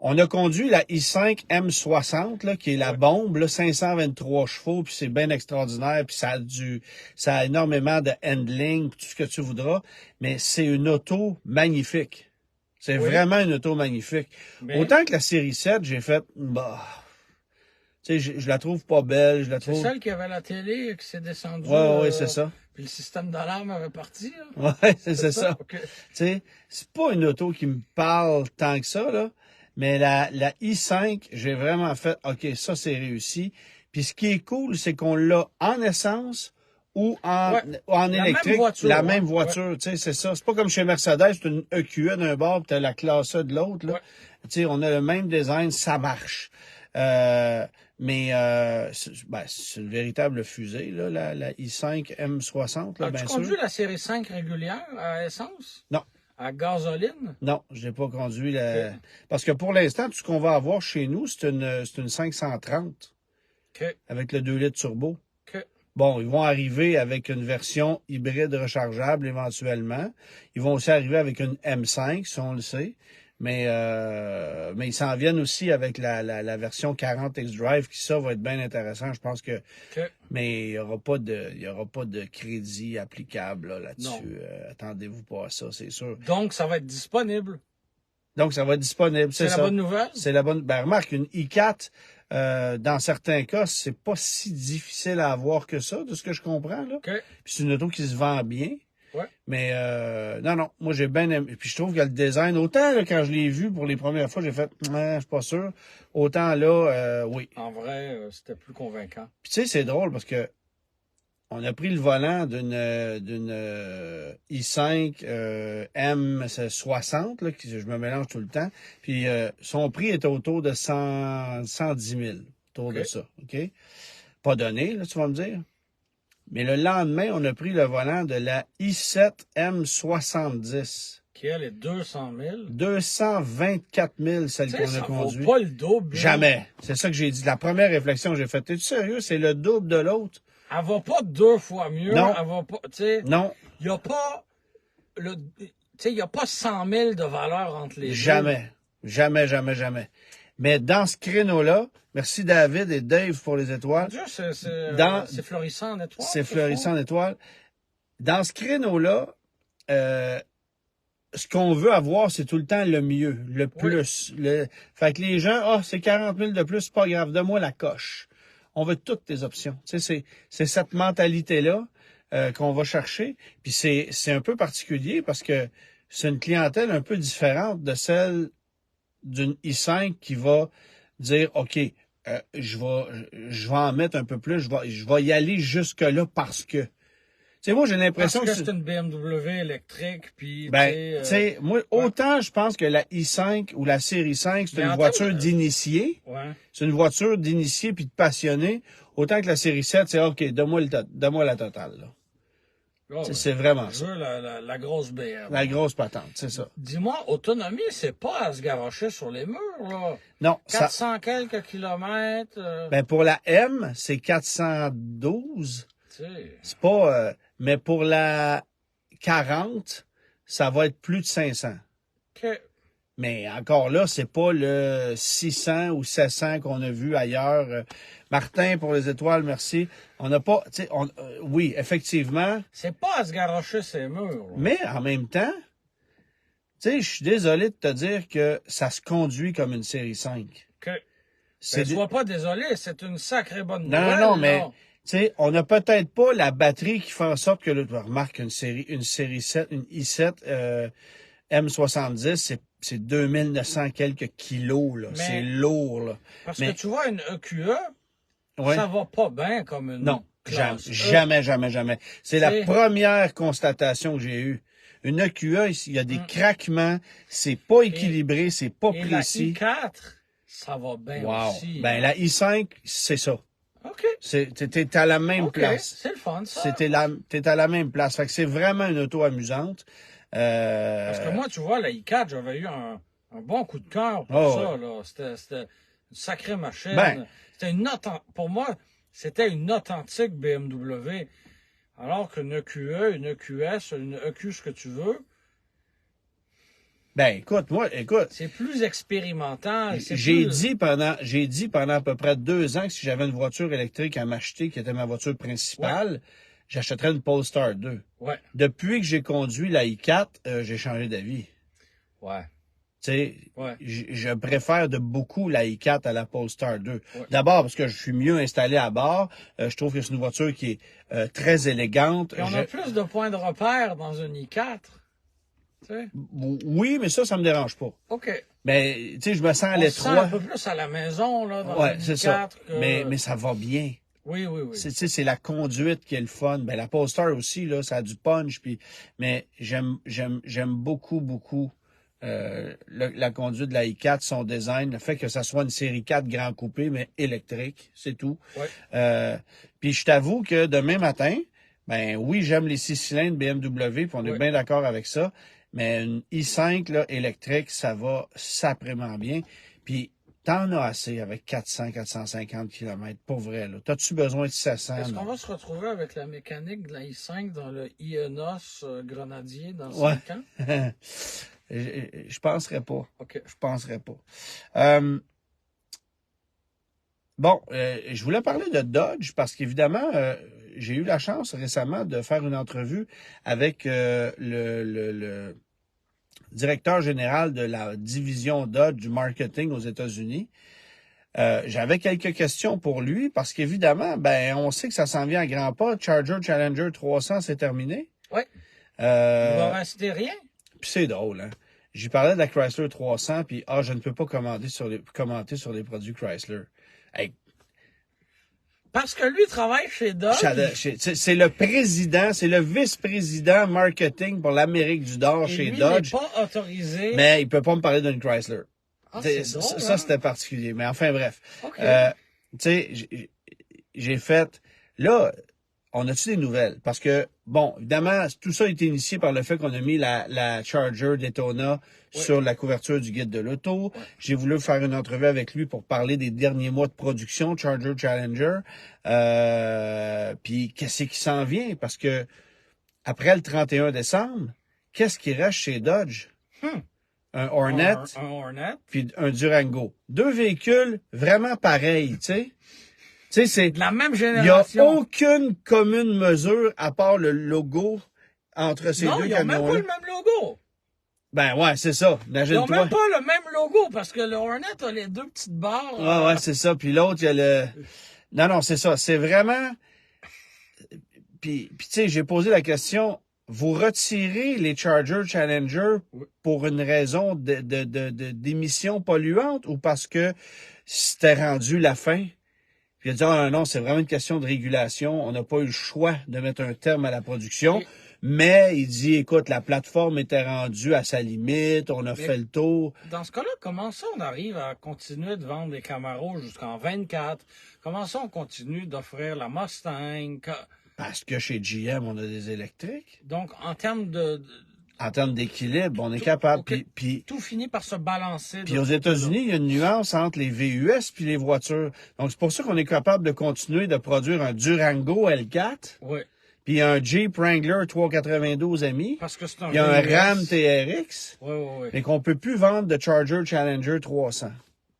Speaker 1: On a conduit la i5 M60, là, qui est la bombe, là, 523 chevaux, puis c'est bien extraordinaire, puis ça a énormément de handling, puis tout ce que tu voudras, mais c'est une auto magnifique. C'est vraiment une auto magnifique.
Speaker 2: Mais...
Speaker 1: Autant que la série 7, j'ai fait, bah, tu sais, je la trouve pas belle, je la trouve...
Speaker 2: C'est celle qui avait la télé qui s'est descendue.
Speaker 1: Ouais, c'est ça.
Speaker 2: Puis le système d'alarme avait parti, là.
Speaker 1: Ouais, c'est ça.
Speaker 2: Okay.
Speaker 1: Tu sais, c'est pas une auto qui me parle tant que ça, là. Mais la i5, j'ai vraiment fait, OK, ça, c'est réussi. Puis ce qui est cool, c'est qu'on l'a en essence ou en électrique. Même voiture, tu sais, c'est ça. C'est pas comme chez Mercedes, c'est une EQE d'un bord, puis t'as la classe A de l'autre, là. Tu sais, on a le même design, ça marche. C'est une véritable fusée, là, la i5 M60, là, bien sûr.
Speaker 2: As-tu conduit la série 5 régulière à essence?
Speaker 1: Non.
Speaker 2: À gasoline?
Speaker 1: Non, je n'ai pas conduit la... Parce que pour l'instant, tout ce qu'on va avoir chez nous, c'est une 530. Avec le 2 litres turbo. Bon, ils vont arriver avec une version hybride rechargeable éventuellement. Ils vont aussi arriver avec une M5, si on le sait. Mais ils s'en viennent aussi avec la version 40 xDrive, qui ça va être bien intéressant. Je pense que. Mais il n'y aura pas de crédit applicable là-dessus. Attendez-vous pas à ça, c'est sûr.
Speaker 2: Donc, ça va être disponible.
Speaker 1: C'est
Speaker 2: la bonne nouvelle?
Speaker 1: C'est la bonne. Ben, remarque, une i4, dans certains cas, c'est pas si difficile à avoir que ça, de ce que je comprends, là. Puis c'est une auto qui se vend bien.
Speaker 2: Ouais.
Speaker 1: Mais non, moi j'ai bien aimé. Puis je trouve que le design, autant là, quand je l'ai vu pour les premières fois, j'ai fait je suis pas sûr. Autant là, oui.
Speaker 2: En vrai, c'était plus convaincant.
Speaker 1: Puis tu sais, c'est drôle parce que on a pris le volant d'une i5 M60, là, je me mélange tout le temps. Puis son prix est autour de 110 000, autour de ça. OK? Pas donné, là, tu vas me dire. Mais le lendemain, on a pris le volant de la i7 M70.
Speaker 2: Qui, elle, est 200 000.
Speaker 1: 224 000, celle qu'on a conduite.
Speaker 2: Vaut pas le double.
Speaker 1: Jamais. C'est ça que j'ai dit. La première réflexion que j'ai faite. T'es-tu sérieux? C'est le double de l'autre.
Speaker 2: Elle va pas 2 fois mieux.
Speaker 1: Non.
Speaker 2: Elle va pas, tu sais.
Speaker 1: Non.
Speaker 2: Il y a pas il y a pas 100 000 de valeur entre les deux.
Speaker 1: Jamais. Jamais, jamais, jamais. Mais dans ce créneau-là, merci David et Dave pour les étoiles.
Speaker 2: Dieu, c'est florissant en étoiles.
Speaker 1: C'est florissant en étoiles. Dans ce créneau-là, ce qu'on veut avoir, c'est tout le temps le mieux, le
Speaker 2: Oui.
Speaker 1: plus. Fait que les gens, c'est 40 000 de plus, c'est pas grave, donne-moi la coche. On veut toutes tes options. Tu sais, c'est cette mentalité-là qu'on va chercher. Puis c'est un peu particulier parce que c'est une clientèle un peu différente de celle d'une i5 qui va dire, OK, je vais en mettre un peu plus, je vais y aller jusque-là parce que. Tu sais, moi, j'ai l'impression
Speaker 2: Parce que
Speaker 1: que
Speaker 2: c'est une BMW électrique, puis
Speaker 1: ben, tu sais, moi, autant je pense que la i5 ou la série 5, c'est
Speaker 2: Mais
Speaker 1: une
Speaker 2: en
Speaker 1: voiture
Speaker 2: termes de-
Speaker 1: d'initié.
Speaker 2: Ouais.
Speaker 1: C'est une voiture d'initié puis de passionné. Autant que la série 7, c'est OK, donne-moi la totale, là.
Speaker 2: Ah,
Speaker 1: Tu sais,
Speaker 2: ouais.
Speaker 1: c'est vraiment
Speaker 2: Je
Speaker 1: ça.
Speaker 2: veux la grosse BM.
Speaker 1: La grosse patente, c'est ça.
Speaker 2: Dis-moi, autonomie, c'est pas à se garocher sur les murs, là.
Speaker 1: Non, ça,
Speaker 2: 400 quelques kilomètres,
Speaker 1: ben, pour la M, c'est 412.
Speaker 2: tu sais.
Speaker 1: C'est pas, mais pour la 40, ça va être plus de 500.
Speaker 2: Que-
Speaker 1: Mais encore là, c'est pas le 600 ou 700 qu'on a vu ailleurs. Martin, pour les étoiles, merci. On n'a pas, tu sais, oui, effectivement,
Speaker 2: C'est pas à se garocher ces murs, là.
Speaker 1: mais en même temps, tu sais, je suis désolé de te dire que ça se conduit comme une série 5.
Speaker 2: Ben, sois pas désolé, c'est une sacrée bonne
Speaker 1: Non,
Speaker 2: nouvelle,
Speaker 1: non, mais,
Speaker 2: là.
Speaker 1: tu sais, on n'a peut-être pas la batterie qui fait en sorte que, là, tu remarques une série 7, une i7, M70, c'est 2900 quelques kilos, là.
Speaker 2: Mais-
Speaker 1: C'est lourd, là.
Speaker 2: Parce
Speaker 1: mais-
Speaker 2: que tu vois, une EQE,
Speaker 1: Ouais.
Speaker 2: ça va pas bien comme une
Speaker 1: Non,
Speaker 2: classe E.
Speaker 1: jamais. C'est la
Speaker 2: C'est-
Speaker 1: première constatation que j'ai eue. Une EQE, il y a des craquements, c'est pas équilibré, c'est pas
Speaker 2: Et la
Speaker 1: précis.
Speaker 2: i4, ça va bien
Speaker 1: Wow.
Speaker 2: aussi.
Speaker 1: Ben, la i5, c'est ça.
Speaker 2: OK.
Speaker 1: T'es à la même
Speaker 2: OK,
Speaker 1: place.
Speaker 2: c'est le fun, ça.
Speaker 1: T'es à la même place. Fait que c'est vraiment une auto amusante.
Speaker 2: Parce que moi, tu vois, la i4, j'avais eu un bon coup de cœur pour
Speaker 1: Oh,
Speaker 2: ça, là. C'était une sacrée machine.
Speaker 1: Ben.
Speaker 2: C'était pour moi, c'était une authentique BMW. Alors qu'une EQE, une EQS, une EQ, ce que tu veux,
Speaker 1: ben, écoute,
Speaker 2: c'est plus expérimental. c'est
Speaker 1: j'ai
Speaker 2: plus-
Speaker 1: dit pendant à peu près 2 ans que si j'avais une voiture électrique à m'acheter, qui était ma voiture principale, j'achèterais une Polestar 2.
Speaker 2: Ouais,
Speaker 1: Depuis que j'ai conduit la i4, j'ai changé d'avis.
Speaker 2: ouais,
Speaker 1: Tu sais,
Speaker 2: ouais.
Speaker 1: je préfère de beaucoup la i4 à la Polestar 2.
Speaker 2: Ouais.
Speaker 1: D'abord parce que je suis mieux installé à bord. Je trouve que c'est une voiture qui est très élégante.
Speaker 2: Puis on a plus de points de repère dans une i4. Tu sais?
Speaker 1: Oui, mais ça me dérange pas.
Speaker 2: OK.
Speaker 1: Mais, tu sais, je me sens à
Speaker 2: On se sent un
Speaker 1: l'étroit.
Speaker 2: peu plus à la maison, là, dans
Speaker 1: Ouais,
Speaker 2: une
Speaker 1: c'est
Speaker 2: i4.
Speaker 1: ça.
Speaker 2: que-
Speaker 1: Mais ça va bien.
Speaker 2: Oui.
Speaker 1: Tu sais, c'est la conduite qui est le fun. Ben, la Polestar aussi, là, ça a du punch. Mais j'aime beaucoup la conduite de la i4, son design, le fait que ça soit une série 4 grand coupé, mais électrique, c'est tout.
Speaker 2: Ouais.
Speaker 1: Puis je t'avoue que demain matin, ben oui, j'aime les 6 cylindres BMW, puis on est
Speaker 2: Ouais.
Speaker 1: bien d'accord avec ça. Mais une i5 là, électrique, ça va sacrément bien. Puis t'en as assez avec 450 km, pour vrai. Là. T'as-tu besoin de 700?
Speaker 2: Est-ce
Speaker 1: Non?
Speaker 2: qu'on va se retrouver avec la mécanique de la i5 dans le Ionos Grenadier dans
Speaker 1: Ouais.
Speaker 2: 5 ans?
Speaker 1: Je penserais pas.
Speaker 2: OK.
Speaker 1: Je penserais pas. Bon, je voulais parler de Dodge parce qu'évidemment, j'ai eu la chance récemment de faire une entrevue avec le directeur général de la division Dodge du marketing aux États-Unis. J'avais quelques questions pour lui parce qu'évidemment, ben, on sait que ça s'en vient à grands pas. Charger Challenger 300, c'est terminé.
Speaker 2: Oui. Il va
Speaker 1: Euh,
Speaker 2: rester rien.
Speaker 1: Puis c'est drôle, hein. J'y parlais de la Chrysler 300, puis je ne peux pas commenter sur les produits Chrysler. Hey,
Speaker 2: Parce que lui travaille chez Dodge.
Speaker 1: c'est le président, c'est le vice-président marketing pour l'Amérique du Nord
Speaker 2: Et
Speaker 1: chez
Speaker 2: lui
Speaker 1: Dodge,
Speaker 2: n'est pas autorisé.
Speaker 1: mais il peut pas me parler d'une Chrysler.
Speaker 2: Ah,
Speaker 1: T'sais,
Speaker 2: c'est drôle,
Speaker 1: ça,
Speaker 2: hein?
Speaker 1: c'était particulier. Mais enfin, bref.
Speaker 2: OK.
Speaker 1: Tu sais, j'ai fait... Là, on a-tu des nouvelles? Parce que, bon, évidemment, tout ça a été initié par le fait qu'on a mis la Charger Daytona sur la couverture du guide de l'auto. J'ai voulu faire une entrevue avec lui pour parler des derniers mois de production Charger Challenger. Puis, qu'est-ce qui s'en vient? Parce que, après le 31 décembre, qu'est-ce qui reste chez Dodge? Un Hornet,
Speaker 2: Un Hornet.
Speaker 1: puis un Durango. 2 véhicules vraiment pareils, tu sais. Tu sais, c'est...
Speaker 2: De la même
Speaker 1: Il n'y a
Speaker 2: génération.
Speaker 1: aucune commune mesure à part le logo entre ces
Speaker 2: Non,
Speaker 1: deux
Speaker 2: ils n'ont même
Speaker 1: camions-là.
Speaker 2: pas le même logo.
Speaker 1: Ben ouais, c'est ça.
Speaker 2: Ils n'ont
Speaker 1: Imagine-toi.
Speaker 2: même pas le même logo parce que le Hornet a les deux petites barres.
Speaker 1: Ouais, c'est ça. Puis l'autre, il y a le... Non, c'est ça. C'est vraiment... Puis tu sais, j'ai posé la question, vous retirez les Charger Challenger pour une raison d'émissions polluantes ou parce que c'était rendu la fin? Puis il a dit, ah, non, c'est vraiment une question de régulation. On n'a pas eu le choix de mettre un terme à la production.
Speaker 2: Oui.
Speaker 1: Mais il dit, écoute, la plateforme était rendue à sa limite, on a fait le tour.
Speaker 2: Dans ce cas-là, comment ça on arrive à continuer de vendre des Camaro jusqu'en 24? Comment ça on continue d'offrir la Mustang?
Speaker 1: Parce que chez GM, on a des électriques.
Speaker 2: Donc, en termes
Speaker 1: En termes d'équilibre, on est capable.
Speaker 2: Okay.
Speaker 1: Puis
Speaker 2: tout finit par se balancer.
Speaker 1: Puis aux États-Unis, il y a une nuance entre les VUS puis les voitures. Donc, c'est pour ça qu'on est capable de continuer de produire un Durango L4.
Speaker 2: Oui.
Speaker 1: Puis un Jeep Wrangler 392 ami.
Speaker 2: Parce que c'est un
Speaker 1: il y a un
Speaker 2: VUS.
Speaker 1: Ram TRX.
Speaker 2: Oui.
Speaker 1: Mais qu'on peut plus vendre de Charger Challenger 300.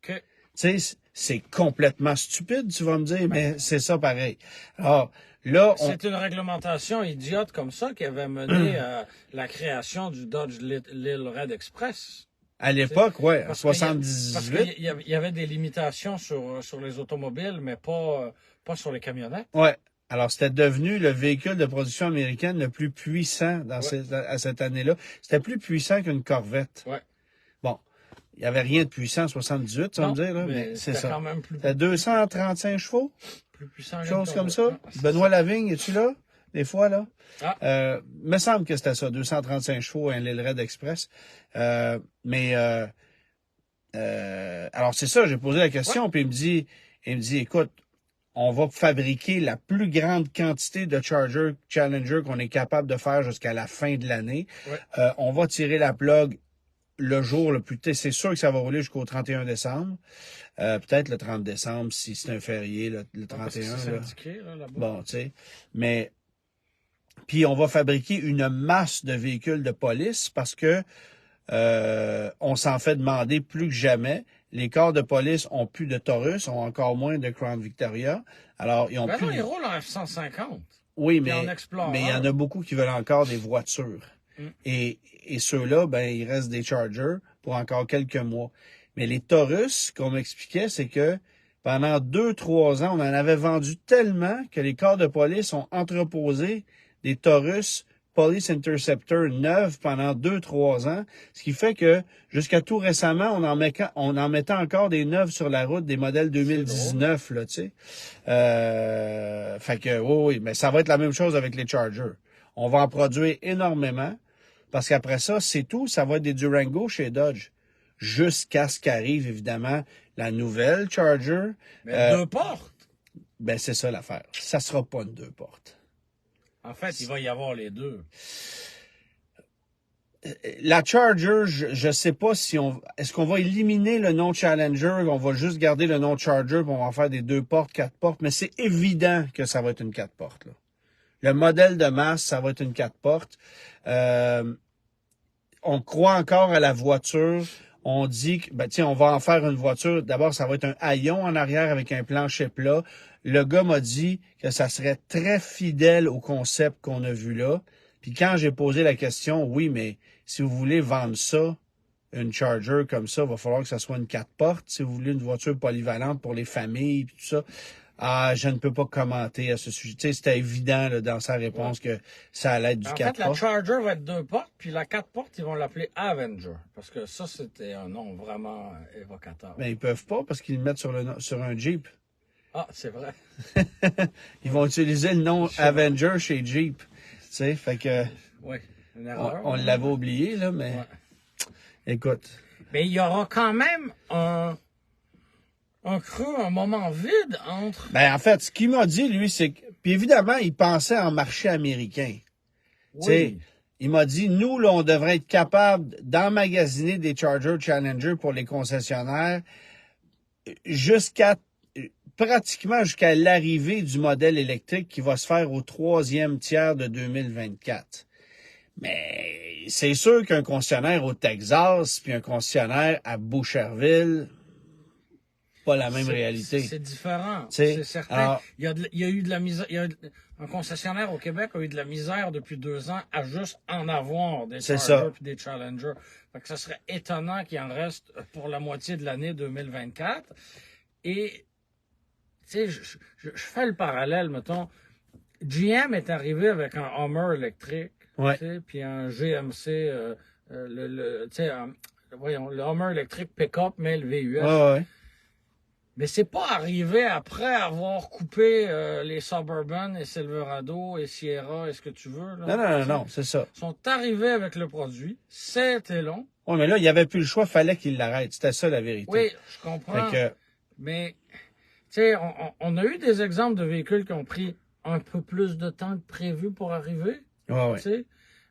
Speaker 2: OK.
Speaker 1: Tu sais, c'est complètement stupide, tu vas me dire, mais c'est ça pareil. Alors, là,
Speaker 2: c'est une réglementation idiote comme ça qui avait mené à la création du Dodge Lil Red Express.
Speaker 1: À l'époque, ouais, en
Speaker 2: 78.
Speaker 1: Parce
Speaker 2: qu'il y avait des limitations sur les automobiles, mais pas sur les camionnettes.
Speaker 1: Ouais. Alors, c'était devenu le véhicule de production américaine le plus puissant à cette année-là. C'était plus puissant qu'une Corvette.
Speaker 2: Ouais.
Speaker 1: Bon, il n'y avait rien de puissant en 78, tu vas me dire, là, mais c'est ça.
Speaker 2: Quand même plus...
Speaker 1: C'était 235 chevaux.
Speaker 2: Plus puissant.
Speaker 1: Chose comme ça. Benoît Lavigne, es-tu là? Des fois, là? Me semble que c'était ça, 235 chevaux, un Lil Red Express. Alors, c'est ça, j'ai posé la question, puis il me dit, écoute, on va fabriquer la plus grande quantité de Charger Challenger qu'on est capable de faire jusqu'à la fin de l'année.
Speaker 2: Ouais.
Speaker 1: On va tirer la plug le jour le plus tôt. C'est sûr que ça va rouler jusqu'au 31 décembre. Peut-être le 30 décembre si c'est un férié, le 31.
Speaker 2: C'est indiqué, là-bas.
Speaker 1: Bon, tu sais. Mais puis on va fabriquer une masse de véhicules de police parce que on s'en fait demander plus que jamais. Les corps de police ont plus de Taurus, ont encore moins de Crown Victoria. Alors, ils ont plus...
Speaker 2: non, ils roulent en F-150.
Speaker 1: Oui, mais il y en a beaucoup qui veulent encore des voitures. Et ceux-là, ben, il reste des Chargers pour encore quelques mois. Mais les Taurus, qu'on m'expliquait, c'est que pendant 2-3 ans, on en avait vendu tellement que les corps de police ont entreposé des Taurus Police Interceptor neufs pendant 2-3 ans, ce qui fait que jusqu'à tout récemment, on en mettait encore des neufs sur la route, des modèles 2019, là, tu sais. Fait que, oui, mais ça va être la même chose avec les Chargers. On va en produire énormément, parce qu'après ça, c'est tout, ça va être des Durango chez Dodge. Jusqu'à ce qu'arrive, évidemment, la nouvelle Charger.
Speaker 2: Mais 2 portes.
Speaker 1: Ben, c'est ça l'affaire. Ça sera pas une 2 portes.
Speaker 2: En fait, il va y avoir les deux.
Speaker 1: La Charger, je sais pas si est-ce qu'on va éliminer le nom Challenger, on va juste garder le nom Charger, puis on va en faire des 2 portes, 4 portes, mais c'est évident que ça va être une 4 portes, là. Le modèle de masse, ça va être une 4 portes. On croit encore à la voiture. On dit que, on va en faire une voiture. D'abord, ça va être un haillon en arrière avec un plancher plat. Le gars m'a dit que ça serait très fidèle au concept qu'on a vu là. Puis quand j'ai posé la question, oui, mais si vous voulez vendre ça, une Charger comme ça, il va falloir que ça soit une 4 portes. Si vous voulez une voiture polyvalente pour les familles, puis tout ça. Je ne peux pas commenter à ce sujet. Tu sais, c'était évident là, dans sa réponse que ça allait être du 4 portes.
Speaker 2: En fait, la Charger va être 2 portes, puis la 4 portes, ils vont l'appeler Avenger. Parce que ça, c'était un nom vraiment évocateur.
Speaker 1: Mais ils peuvent pas parce qu'ils le mettent sur un Jeep.
Speaker 2: Ah, c'est vrai.
Speaker 1: Ils vont utiliser le nom Avenger chez Jeep. Tu sais, fait que...
Speaker 2: Oui, une erreur.
Speaker 1: On l'avait oublié, là, mais... Ouais. Écoute.
Speaker 2: Mais il y aura quand même un creux, un moment vide entre...
Speaker 1: Ben, en fait, ce qu'il m'a dit, lui, c'est que... Puis évidemment, il pensait en marché américain.
Speaker 2: Oui.
Speaker 1: Tu sais, il m'a dit, nous, là, on devrait être capable d'emmagasiner des Charger Challenger pour les concessionnaires pratiquement jusqu'à l'arrivée du modèle électrique qui va se faire au 3e tiers de 2024. Mais c'est sûr qu'un concessionnaire au Texas puis un concessionnaire à Boucherville... pas la même réalité.
Speaker 2: C'est différent.
Speaker 1: T'sais,
Speaker 2: C'est certain.
Speaker 1: alors-
Speaker 2: il y a eu de la misère. Un concessionnaire au Québec a eu de la misère depuis 2 ans à juste en avoir des
Speaker 1: C'est
Speaker 2: Chargers
Speaker 1: ça.
Speaker 2: et des Challengers. Fait que ça serait étonnant qu'il en reste pour la moitié de l'année 2024. Et, tu sais, je fais le parallèle, mettons. GM est arrivé avec un Hummer électrique,
Speaker 1: Ouais.
Speaker 2: tu sais, puis un GMC, tu sais, voyons, le Hummer électrique pick-up, mais le VUS.
Speaker 1: Ouais.
Speaker 2: Mais c'est pas arrivé après avoir coupé les Suburban et Silverado et Sierra et ce que tu veux. Là.
Speaker 1: Non, c'est ça.
Speaker 2: Ils sont arrivés avec le produit. C'était long.
Speaker 1: Oui, mais là, il n'y avait plus le choix, fallait qu'il l'arrête. C'était ça la vérité.
Speaker 2: Oui, je comprends.
Speaker 1: Fait que,
Speaker 2: Mais, tu sais, on a eu des exemples de véhicules qui ont pris un peu plus de temps que prévu pour arriver.
Speaker 1: ouais.
Speaker 2: Tu sais.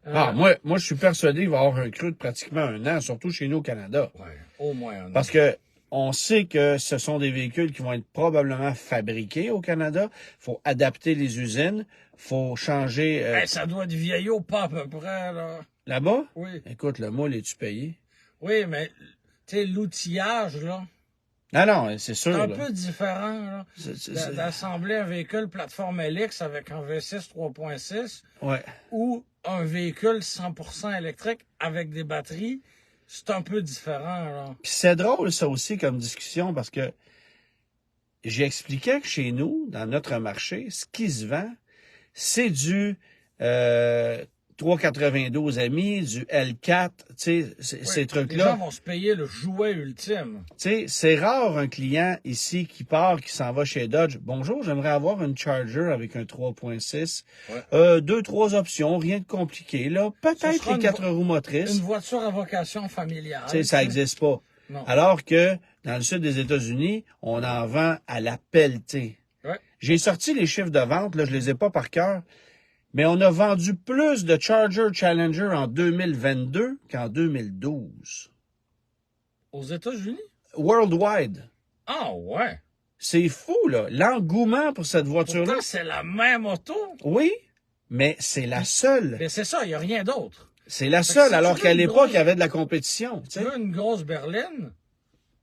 Speaker 1: Moi, je suis persuadé qu'il va y avoir un creux de pratiquement 1 an, surtout chez nous au Canada.
Speaker 2: Ouais, au moins un an.
Speaker 1: Parce que on sait que ce sont des véhicules qui vont être probablement fabriqués au Canada. Faut adapter les usines. Faut changer
Speaker 2: Hey, ça doit être vieillot pas à peu près, là.
Speaker 1: là-bas.
Speaker 2: Oui.
Speaker 1: Écoute, le moule, es-tu payé?
Speaker 2: Oui, mais, tu sais, l'outillage, là,
Speaker 1: Non, c'est
Speaker 2: c'est
Speaker 1: sûr.
Speaker 2: un
Speaker 1: là.
Speaker 2: peu différent, là.
Speaker 1: C'est-
Speaker 2: D'assembler un véhicule plateforme LX avec un V6 3.6
Speaker 1: Ouais.
Speaker 2: ou un véhicule 100% électrique avec des batteries, c'est un peu différent, là.
Speaker 1: Puis c'est drôle, ça aussi, comme discussion, parce que j'expliquais que chez nous, dans notre marché, ce qui se vend, c'est du 392 amis, du L4, tu sais, ces
Speaker 2: Les gens
Speaker 1: trucs-là.
Speaker 2: vont se payer le jouet ultime.
Speaker 1: Tu sais, c'est rare un client ici qui part, qui s'en va chez Dodge. Bonjour, j'aimerais avoir une Charger avec un 3.6.
Speaker 2: Ouais.
Speaker 1: 2-3 options, rien de compliqué, là.
Speaker 2: Ce
Speaker 1: Peut-être
Speaker 2: sera
Speaker 1: les 4 roues motrices.
Speaker 2: Une voiture à vocation familiale.
Speaker 1: Tu sais, ça n'existe pas.
Speaker 2: Non.
Speaker 1: Alors que dans le sud des États-Unis, on en vend à la pelletée.
Speaker 2: Ouais.
Speaker 1: J'ai sorti les chiffres de vente, là, je les ai pas par cœur, mais on a vendu plus de Charger Challenger en 2022 qu'en 2012.
Speaker 2: Aux États-Unis?
Speaker 1: Worldwide.
Speaker 2: Ah, ouais.
Speaker 1: C'est fou, là. L'engouement pour cette voiture-là.
Speaker 2: Pourtant, c'est la même auto.
Speaker 1: Oui, mais c'est la seule.
Speaker 2: Mais c'est ça, il n'y a rien d'autre.
Speaker 1: C'est la
Speaker 2: Fait que
Speaker 1: seule,
Speaker 2: si
Speaker 1: alors
Speaker 2: tu veux
Speaker 1: qu'à
Speaker 2: une
Speaker 1: l'époque,
Speaker 2: grosse-
Speaker 1: il y avait de la compétition. tu
Speaker 2: Tu
Speaker 1: sais.
Speaker 2: veux une grosse berline?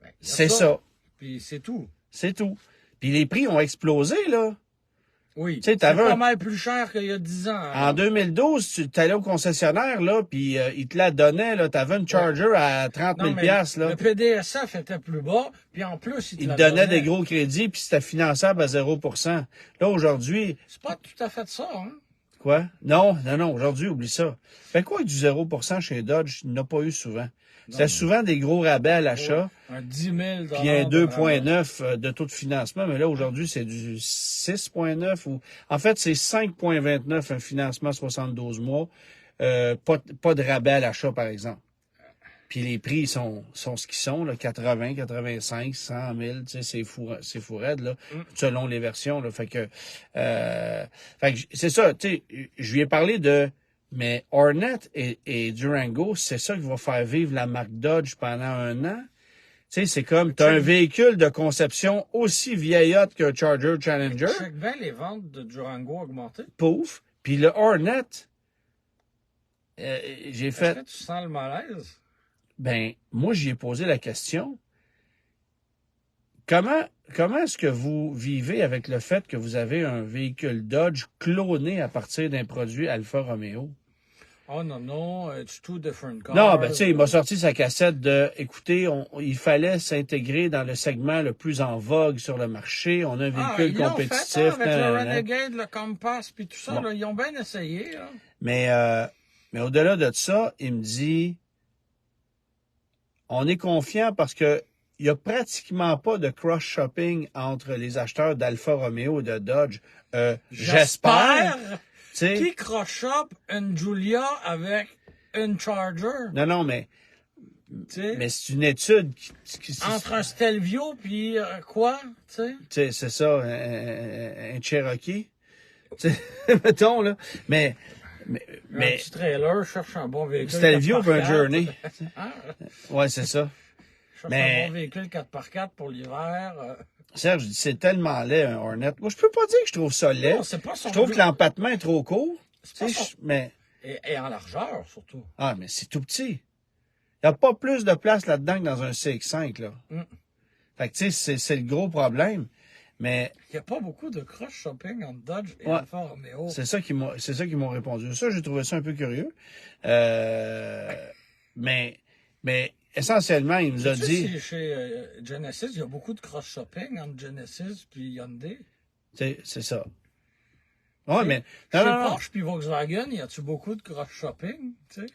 Speaker 2: Ben, y a
Speaker 1: C'est ça.
Speaker 2: Puis c'est tout.
Speaker 1: C'est tout. Puis les prix ont explosé, là.
Speaker 2: Oui.
Speaker 1: Tu sais,
Speaker 2: C'est
Speaker 1: t'avais
Speaker 2: pas
Speaker 1: un-
Speaker 2: mal plus cher qu'il y a 10 ans.
Speaker 1: En
Speaker 2: alors.
Speaker 1: 2012, tu allais au concessionnaire, là, puis ils te la donnaient, là. T'avais une Charger à 30
Speaker 2: Non,
Speaker 1: 000
Speaker 2: mais
Speaker 1: piastres, là.
Speaker 2: le PDSF était plus bas, puis en plus,
Speaker 1: Ils te donnaient des gros crédits, puis c'était finançable à 0%. Là, aujourd'hui,
Speaker 2: C'est pas tout à fait ça, hein?
Speaker 1: quoi? Non, aujourd'hui, oublie ça. Fait quoi avec du 0% chez Dodge? Il n'a pas eu souvent. C'était souvent des gros rabais à l'achat,
Speaker 2: Un 10 000
Speaker 1: puis un
Speaker 2: de
Speaker 1: 2,9 de taux de financement, mais là, aujourd'hui, c'est du 6,9 ou... En fait, c'est 5,29 un financement 72 mois. Pas de rabais à l'achat, par exemple. Puis les prix sont ce qu'ils sont, là, 80, 85, 100 000, tu sais, c'est fou raide, là, selon les versions, là. Fait que c'est ça, tu sais, je lui ai parlé de, mais Hornet et Durango, c'est ça qui va faire vivre la marque Dodge pendant 1 an. Tu sais, c'est comme, t'as un véhicule de conception aussi vieillotte qu'un Charger Challenger,
Speaker 2: Check bien les ventes de Durango augmenter.
Speaker 1: pouf, puis le Hornet, j'ai
Speaker 2: Est-ce
Speaker 1: fait...
Speaker 2: que tu sens le malaise?
Speaker 1: Ben, moi, j'y ai posé la question. Comment est-ce que vous vivez avec le fait que vous avez un véhicule Dodge cloné à partir d'un produit Alfa Romeo?
Speaker 2: Oh non, it's two different cars.
Speaker 1: Non, ben, tu sais, il m'a sorti sa cassette de, écoutez, il fallait s'intégrer dans le segment le plus en vogue sur le marché. On a un véhicule
Speaker 2: ils l'ont
Speaker 1: compétitif.
Speaker 2: fait, hein, avec le
Speaker 1: nanana.
Speaker 2: Renegade, le Compass, puis tout ça,
Speaker 1: Bon.
Speaker 2: là, ils ont bien essayé. Là.
Speaker 1: Mais au-delà de ça, il me dit, on est confiant parce que il n'y a pratiquement pas de cross-shopping entre les acheteurs d'Alfa Romeo et de Dodge. J'espère. Tu sais.
Speaker 2: Qui cross-shop une Giulia avec une Charger?
Speaker 1: Non, mais
Speaker 2: Tu sais?
Speaker 1: c'est une étude qui
Speaker 2: Entre un Stelvio puis quoi? Tu sais?
Speaker 1: tu sais, c'est ça, un Cherokee. Tu sais, mettons, là. Mais
Speaker 2: Un petit trailer, je cherche un bon véhicule.
Speaker 1: c'était le vieux
Speaker 2: 4x4.
Speaker 1: pour un Journey.
Speaker 2: Hein?
Speaker 1: Ouais, c'est ça.
Speaker 2: Je cherche
Speaker 1: Mais-
Speaker 2: un bon véhicule 4x4 pour l'hiver.
Speaker 1: Serge, c'est tellement laid, un Hornet. Moi, je peux pas dire que je trouve ça laid.
Speaker 2: Non, c'est pas son
Speaker 1: Je trouve
Speaker 2: but.
Speaker 1: que l'empattement est trop court.
Speaker 2: C'est
Speaker 1: Tu
Speaker 2: pas
Speaker 1: sais,
Speaker 2: son-
Speaker 1: mais,
Speaker 2: Et en largeur, surtout.
Speaker 1: mais c'est tout petit. Il n'y a pas plus de place là-dedans que dans un CX-5, là.
Speaker 2: Mm.
Speaker 1: Fait que, tu sais, c'est le gros problème. Mais
Speaker 2: Il n'y a pas beaucoup de cross-shopping entre Dodge et
Speaker 1: Ouais.
Speaker 2: Alfa Romeo.
Speaker 1: c'est ça qu'ils m'ont répondu. Ça, j'ai trouvé ça un peu curieux. Mais essentiellement, il nous a
Speaker 2: Sais-tu
Speaker 1: dit,
Speaker 2: si chez Genesis, il y a beaucoup de cross-shopping entre Genesis puis Hyundai?
Speaker 1: c'est ça. Ouais, mais
Speaker 2: Chez
Speaker 1: non, non, non.
Speaker 2: Porsche puis Volkswagen, y a-tu beaucoup de cross-shopping? Tu sais?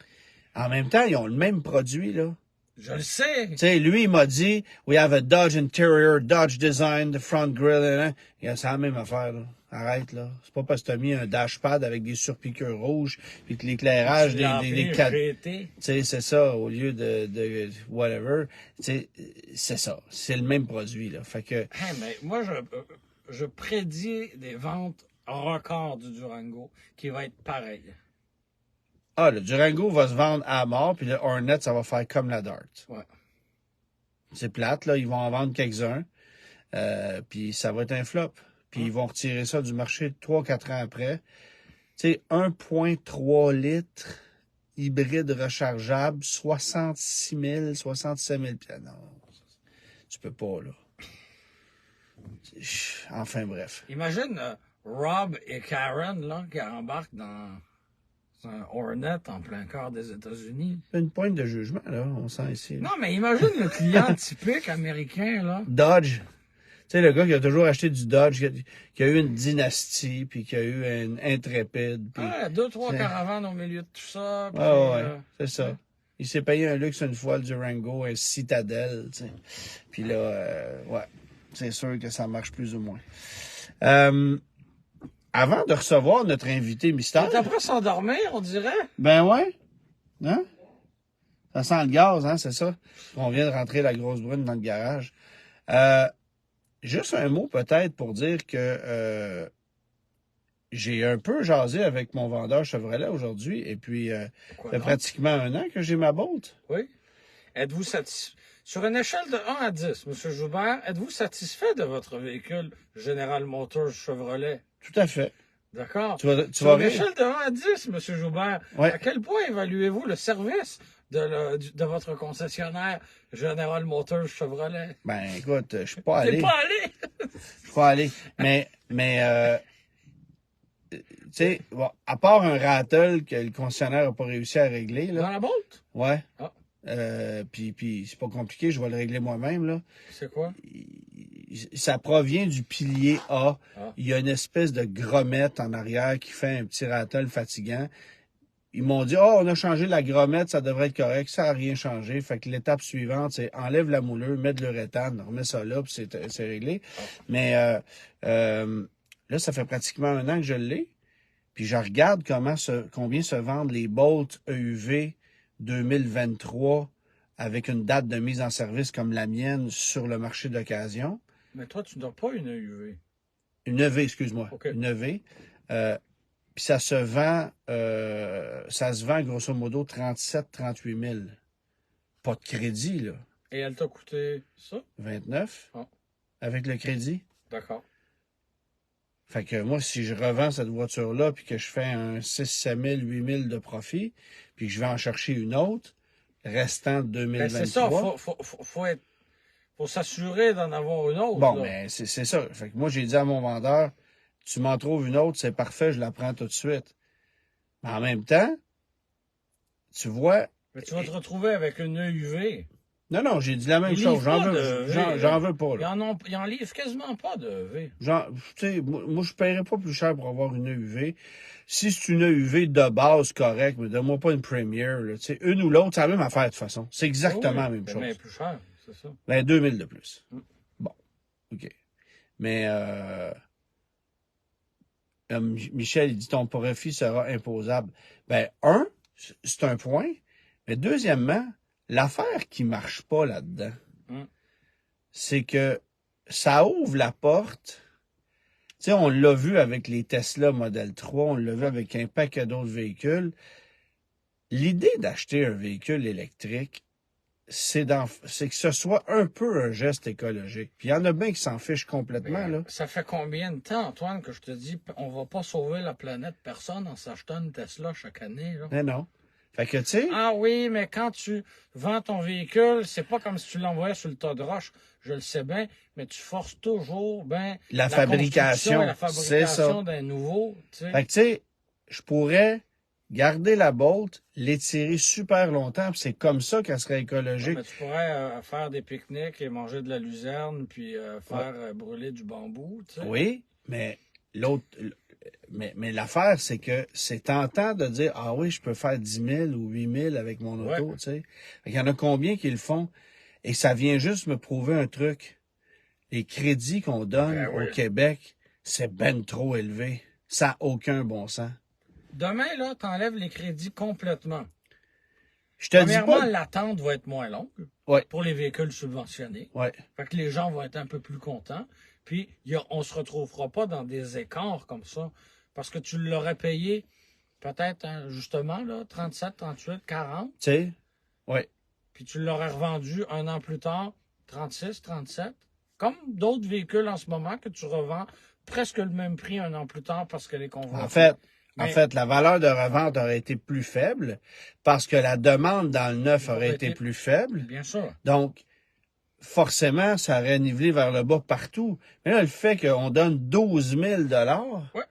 Speaker 1: En même temps, ils ont le même produit, là.
Speaker 2: Je le sais.
Speaker 1: Tu sais, lui, il m'a dit, we have a Dodge interior, Dodge design, the front grille, c'est la même affaire, là. Arrête, là. C'est pas parce que t'as mis un dashpad avec des surpiqûres rouges, puis que l'éclairage
Speaker 2: Tu l'as appelé GT.
Speaker 1: tu sais, c'est ça, au lieu de whatever. Tu sais, c'est ça. C'est le même produit, là. Fait que,
Speaker 2: Hein, mais moi, je prédis des ventes records du Durango qui va être pareil.
Speaker 1: le Durango va se vendre à mort, puis le Hornet, ça va faire comme la Dart.
Speaker 2: Ouais.
Speaker 1: C'est plate, là. Ils vont en vendre quelques-uns. Puis ça va être un flop. Puis ils vont retirer ça du marché 3-4 ans après. Tu sais, 1,3 litres, hybride rechargeable, 66 000, 67 000. Non, tu peux pas, là. Enfin, bref.
Speaker 2: Imagine Rob et Karen là, qui embarquent dans un Hornet en plein cœur des États-Unis.
Speaker 1: C'est une pointe de jugement, là, on sent ici. Là.
Speaker 2: Non, mais imagine le client typique américain, là.
Speaker 1: Dodge. Tu sais, le gars qui a toujours acheté du Dodge, qui a eu une dynastie, puis qui a eu une intrépide. Puis...
Speaker 2: Ouais, 2-3 caravanes au milieu de tout ça. Puis,
Speaker 1: ouais, c'est ça. Il s'est payé un luxe une fois, le Durango, un Citadel, tu sais. Puis là, ouais, c'est sûr que ça marche plus ou moins. Avant de recevoir notre invité mystère...
Speaker 2: T'es après s'endormir, on dirait?
Speaker 1: Ben ouais. Hein? Ça sent le gaz, hein, c'est ça? On vient de rentrer la grosse brune dans le garage. Juste un mot peut-être pour dire que j'ai un peu jasé avec mon vendeur Chevrolet aujourd'hui. Et puis, ça fait pratiquement 1 an que j'ai ma Bolt.
Speaker 2: Oui. Êtes-vous satisfait? Sur une échelle de 1 à 10, M. Joubert, êtes-vous satisfait de votre véhicule General Motors Chevrolet?
Speaker 1: Tout à fait.
Speaker 2: D'accord.
Speaker 1: Tu
Speaker 2: Sur
Speaker 1: vas
Speaker 2: une
Speaker 1: rire?
Speaker 2: échelle de 1 à 10, M. Joubert,
Speaker 1: Ouais.
Speaker 2: à quel point évaluez-vous le service de votre concessionnaire General Motors Chevrolet?
Speaker 1: Ben, écoute, je suis pas allé.
Speaker 2: T'es pas allé?
Speaker 1: Je suis pas allé. Mais tu sais, bon, à part un rattle que le concessionnaire n'a pas réussi à régler,
Speaker 2: Dans
Speaker 1: là.
Speaker 2: la Bolt?
Speaker 1: Ouais.
Speaker 2: Ah.
Speaker 1: Puis c'est pas compliqué, je vais le régler moi-même, là.
Speaker 2: C'est quoi?
Speaker 1: Ça provient du pilier A.
Speaker 2: Ah.
Speaker 1: Il y a une espèce de grommette en arrière qui fait un petit rattle fatigant. Ils m'ont dit, on a changé la grommette, ça devrait être correct. Ça n'a rien changé. Fait que l'étape suivante, c'est enlève la moulure, mets de l'uréthane, remets ça là, puis c'est réglé. Mais là, ça fait pratiquement 1 an que je l'ai. Puis je regarde combien se vendent les Bolt EUV 2023 avec une date de mise en service comme la mienne sur le marché d'occasion.
Speaker 2: Mais toi, tu n'as pas une EUV.
Speaker 1: Une EV, excuse-moi.
Speaker 2: Okay.
Speaker 1: Une EV. Puis ça se vend grosso modo 37-38 000. Pas de crédit, là.
Speaker 2: Et elle t'a coûté ça?
Speaker 1: 29
Speaker 2: Ah.
Speaker 1: avec le crédit.
Speaker 2: D'accord.
Speaker 1: Fait que moi, si je revends cette voiture-là, puis que je fais un 6-7 000, 8 000 de profit, puis que je vais en chercher une autre, restant de 2023...
Speaker 2: Ben c'est ça, faut s'assurer d'en avoir une autre.
Speaker 1: Bon,
Speaker 2: là.
Speaker 1: mais c'est ça. Fait que moi, j'ai dit à mon vendeur, tu m'en trouves une autre, c'est parfait, je la prends tout de suite. Mais en même temps, tu vois...
Speaker 2: Mais tu vas te retrouver avec une EUV.
Speaker 1: Non, j'ai dit la même
Speaker 2: Ils
Speaker 1: chose.
Speaker 2: livrent pas de
Speaker 1: J'en veux pas, là.
Speaker 2: Ils en livrent quasiment pas de EUV.
Speaker 1: Tu sais, moi, je paierais pas plus cher pour avoir une EUV. Si c'est une EUV de base correcte, mais donne-moi pas une Premier, là. Tu sais, une ou l'autre, c'est la même affaire, de toute façon. C'est exactement la même chose.
Speaker 2: Mais plus cher, c'est ça.
Speaker 1: Ben, 2000 de plus. Bon. OK. Mais, Michel, il dit ton profit sera imposable. Ben, c'est un point. Mais deuxièmement, l'affaire qui marche pas là-dedans, c'est que ça ouvre la porte. Tu sais, on l'a vu avec les Tesla Model 3, on l'a vu avec un paquet d'autres véhicules. L'idée d'acheter un véhicule électrique, c'est que ce soit un peu un geste écologique. Puis il y en a bien qui s'en fichent complètement, là.
Speaker 2: Ça fait combien de temps, Antoine, que je te dis on va pas sauver la planète personne en s'achetant une Tesla chaque année, là?
Speaker 1: Mais non. Fait que, tu sais,
Speaker 2: Ah oui, mais quand tu vends ton véhicule, c'est pas comme si tu l'envoyais sur le tas de roches, je le sais bien, mais tu forces toujours
Speaker 1: la
Speaker 2: construction et
Speaker 1: fabrication,
Speaker 2: la
Speaker 1: c'est ça.
Speaker 2: fabrication d'un nouveau, tu sais.
Speaker 1: Fait que, tu sais, je pourrais garder la Bolt, l'étirer super longtemps, puis c'est comme ça qu'elle serait
Speaker 2: Ouais,
Speaker 1: écologique.
Speaker 2: mais tu pourrais faire des pique-niques et manger de la luzerne, puis faire brûler du bambou, tu sais.
Speaker 1: Oui, mais l'autre, mais l'affaire, c'est que c'est tentant de dire, ah oui, je peux faire 10 000 ou 8 000 avec mon
Speaker 2: Ouais.
Speaker 1: auto, tu sais. Il y en a combien qui le font? Et ça vient juste me prouver un truc. Les crédits qu'on donne
Speaker 2: Ben oui.
Speaker 1: au Québec, c'est ben trop élevé. Ça n'a aucun bon sens.
Speaker 2: Demain, là, t'enlèves les crédits complètement.
Speaker 1: Je te dis
Speaker 2: Premièrement,
Speaker 1: pas...
Speaker 2: l'attente va être moins longue
Speaker 1: Ouais,
Speaker 2: pour les véhicules subventionnés.
Speaker 1: ouais,
Speaker 2: Fait que les gens vont être un peu plus contents. Puis, on se retrouvera pas dans des écarts comme ça. Parce que tu l'aurais payé peut-être, hein, justement, là, 37, 38, 40.
Speaker 1: tu sais, ouais.
Speaker 2: Puis tu l'aurais revendu un an plus tard, 36, 37. Comme d'autres véhicules en ce moment que tu revends presque le même prix un an plus tard parce que les convoitises.
Speaker 1: En fait, la valeur de revente aurait été plus faible parce que la demande dans le neuf aurait été plus faible.
Speaker 2: Bien sûr.
Speaker 1: Donc, forcément, ça aurait nivelé vers le bas partout. Mais là, le fait qu'on donne 12 000
Speaker 2: Ouais.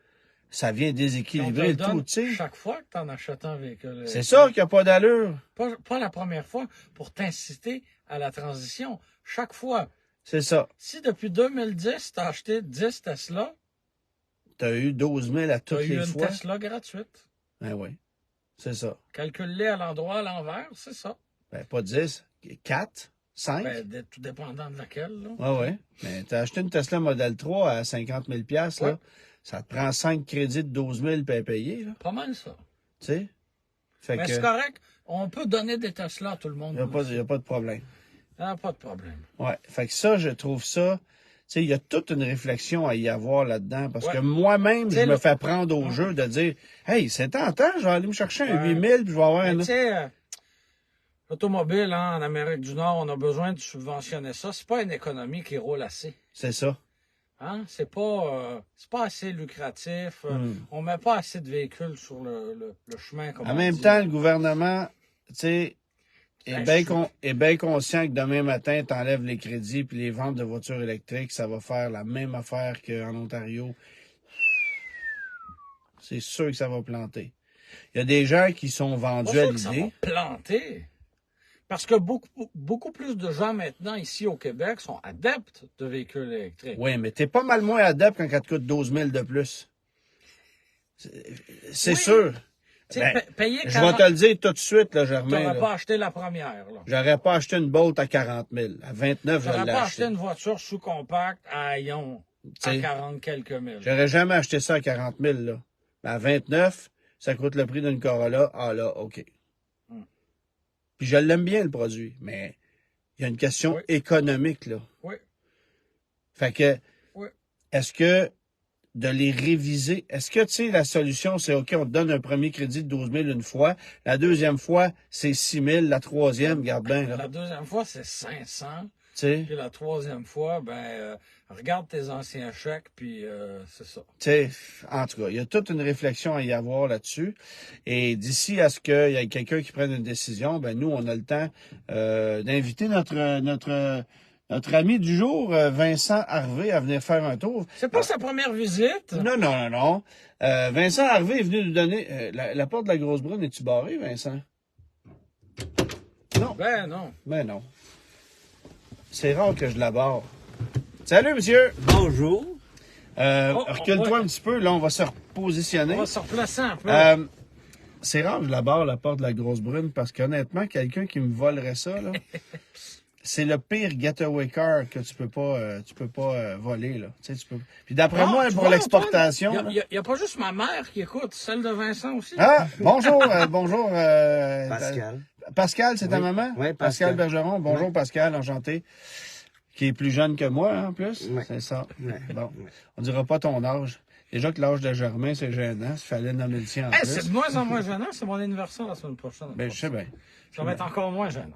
Speaker 1: ça vient déséquilibrer le tout, tu sais.
Speaker 2: Chaque fois que tu en achètes un véhicule.
Speaker 1: C'est ça qui n'a pas d'allure.
Speaker 2: Pas la première fois, pour t'inciter à la transition. Chaque fois.
Speaker 1: C'est ça.
Speaker 2: Si depuis 2010, tu as acheté 10 Tesla,
Speaker 1: Tu as eu 12 000 à
Speaker 2: tu
Speaker 1: toutes
Speaker 2: as eu
Speaker 1: les
Speaker 2: une
Speaker 1: fois.
Speaker 2: Tesla gratuite.
Speaker 1: Ben oui, c'est ça.
Speaker 2: Calcule-les à l'endroit, à l'envers, c'est ça.
Speaker 1: Ben pas 10, 4, 5.
Speaker 2: Ben, tout dépendant de laquelle. Là.
Speaker 1: Ouais, ouais. Mais tu as acheté une Tesla Model 3 à 50 000 là.
Speaker 2: Ouais.
Speaker 1: Ça te prend 5 crédits de 12 000 à payer, là.
Speaker 2: Pas mal ça.
Speaker 1: Tu sais? Fait
Speaker 2: Mais
Speaker 1: que,
Speaker 2: c'est correct. On peut donner des Tesla à tout le monde.
Speaker 1: il n'y a pas de problème.
Speaker 2: Ah, pas de problème.
Speaker 1: Ouais. Fait que ça, je trouve ça. Tu sais, il y a toute une réflexion à y avoir là-dedans. Parce
Speaker 2: Ouais.
Speaker 1: que moi-même, je
Speaker 2: T'sais,
Speaker 1: me fais prendre au jeu de dire, hey, c'est tentant, je vais aller me chercher un 8 000 puis je vais avoir
Speaker 2: Mais
Speaker 1: un.
Speaker 2: tu sais, l'automobile, hein, en Amérique du Nord, on a besoin de subventionner ça. C'est pas une économie qui roule assez.
Speaker 1: C'est ça.
Speaker 2: Hein? C'est pas assez lucratif.
Speaker 1: Hmm.
Speaker 2: On met pas assez de véhicules sur le chemin. Comme
Speaker 1: En
Speaker 2: on
Speaker 1: même
Speaker 2: dit.
Speaker 1: temps, le gouvernement, tu sais,
Speaker 2: Ben,
Speaker 1: est bien conscient que demain matin, tu enlèves les crédits puis les ventes de voitures électriques, ça va faire la même affaire qu'en Ontario. C'est sûr que ça va planter. Il y a des gens qui sont
Speaker 2: Pas
Speaker 1: vendus
Speaker 2: sûr
Speaker 1: à
Speaker 2: que ça va
Speaker 1: l'idée.
Speaker 2: planter. Parce que beaucoup plus de gens maintenant ici au Québec sont adeptes de véhicules électriques.
Speaker 1: Oui, mais t'es pas mal moins adepte quand ça te coûte 12 000 de plus. C'est
Speaker 2: Oui.
Speaker 1: sûr.
Speaker 2: Tu sais,
Speaker 1: Ben,
Speaker 2: payer
Speaker 1: je vais te le dire tout de suite, là,
Speaker 2: tu
Speaker 1: Germain.
Speaker 2: n'aurais
Speaker 1: là.
Speaker 2: pas acheté la première. Là.
Speaker 1: J'aurais pas acheté une Bolt à 40 000. À 29,
Speaker 2: Tu
Speaker 1: je
Speaker 2: n'aurais
Speaker 1: l'ai
Speaker 2: pas
Speaker 1: acheté.
Speaker 2: acheté une voiture sous-compacte à Lyon à
Speaker 1: T'sais,
Speaker 2: 40 quelques mille.
Speaker 1: J'aurais jamais acheté ça à 40 000, là. Mais à 29, ça coûte le prix d'une Corolla. Ah là, OK. Puis je l'aime bien, le produit. Mais il y a une question
Speaker 2: Oui.
Speaker 1: économique, là.
Speaker 2: Oui.
Speaker 1: Fait que,
Speaker 2: Oui.
Speaker 1: est-ce que de les réviser, est-ce que, tu sais, la solution, c'est OK, on te donne un premier crédit de 12 000 une fois. La deuxième fois, c'est 6 000. La troisième, garde bien, là.
Speaker 2: La deuxième fois, c'est 500.
Speaker 1: Tu sais,
Speaker 2: Puis la troisième fois, regarde tes anciens chèques, puis c'est ça.
Speaker 1: tu sais, en tout cas, il y a toute une réflexion à y avoir là-dessus. Et d'ici à ce qu'il y ait quelqu'un qui prenne une décision, ben nous, on a le temps d'inviter notre ami du jour, Vincent Harvey, à venir faire un tour.
Speaker 2: C'est pas sa première visite.
Speaker 1: Non. Vincent Harvey est venu nous donner... la porte de la Grosse Brune, es-tu barrée, Vincent? Non.
Speaker 2: Ben non.
Speaker 1: Ben non. C'est rare que je la barre. Salut, monsieur!
Speaker 3: Bonjour.
Speaker 1: Recule-toi
Speaker 2: ouais.
Speaker 1: un petit peu, là, on va se repositionner.
Speaker 2: On va se replacer un peu.
Speaker 1: C'est rare que je la barre, la porte de la Grosse Brune, parce qu'honnêtement, quelqu'un qui me volerait ça, là, c'est le pire getaway car que tu peux pas voler, là. Tu sais, tu peux... Puis d'après
Speaker 2: Non,
Speaker 1: moi,
Speaker 2: tu
Speaker 1: pour
Speaker 2: vois,
Speaker 1: l'exportation...
Speaker 2: Antoine,
Speaker 1: là-
Speaker 2: Il n'y a pas juste ma mère qui écoute, celle de Vincent aussi.
Speaker 1: Ah, bonjour, bonjour.
Speaker 3: Pascal.
Speaker 1: Pascal, c'est ta
Speaker 3: Oui.
Speaker 1: maman?
Speaker 3: Oui,
Speaker 1: Pascal
Speaker 3: Pascal.
Speaker 1: Bergeron. Bonjour, Pascal, enchanté. Qui est plus jeune que moi, hein, en plus.
Speaker 3: Oui.
Speaker 1: C'est ça.
Speaker 3: Oui.
Speaker 1: Bon. On dira pas ton âge. Déjà que l'âge de Germain, c'est gênant. Il fallait nommer le tien en
Speaker 2: Hey,
Speaker 1: plus.
Speaker 2: c'est de moins en moins gênant, c'est mon anniversaire la semaine prochaine.
Speaker 1: Ben, je sais bien.
Speaker 2: Ça va être encore moins gênant.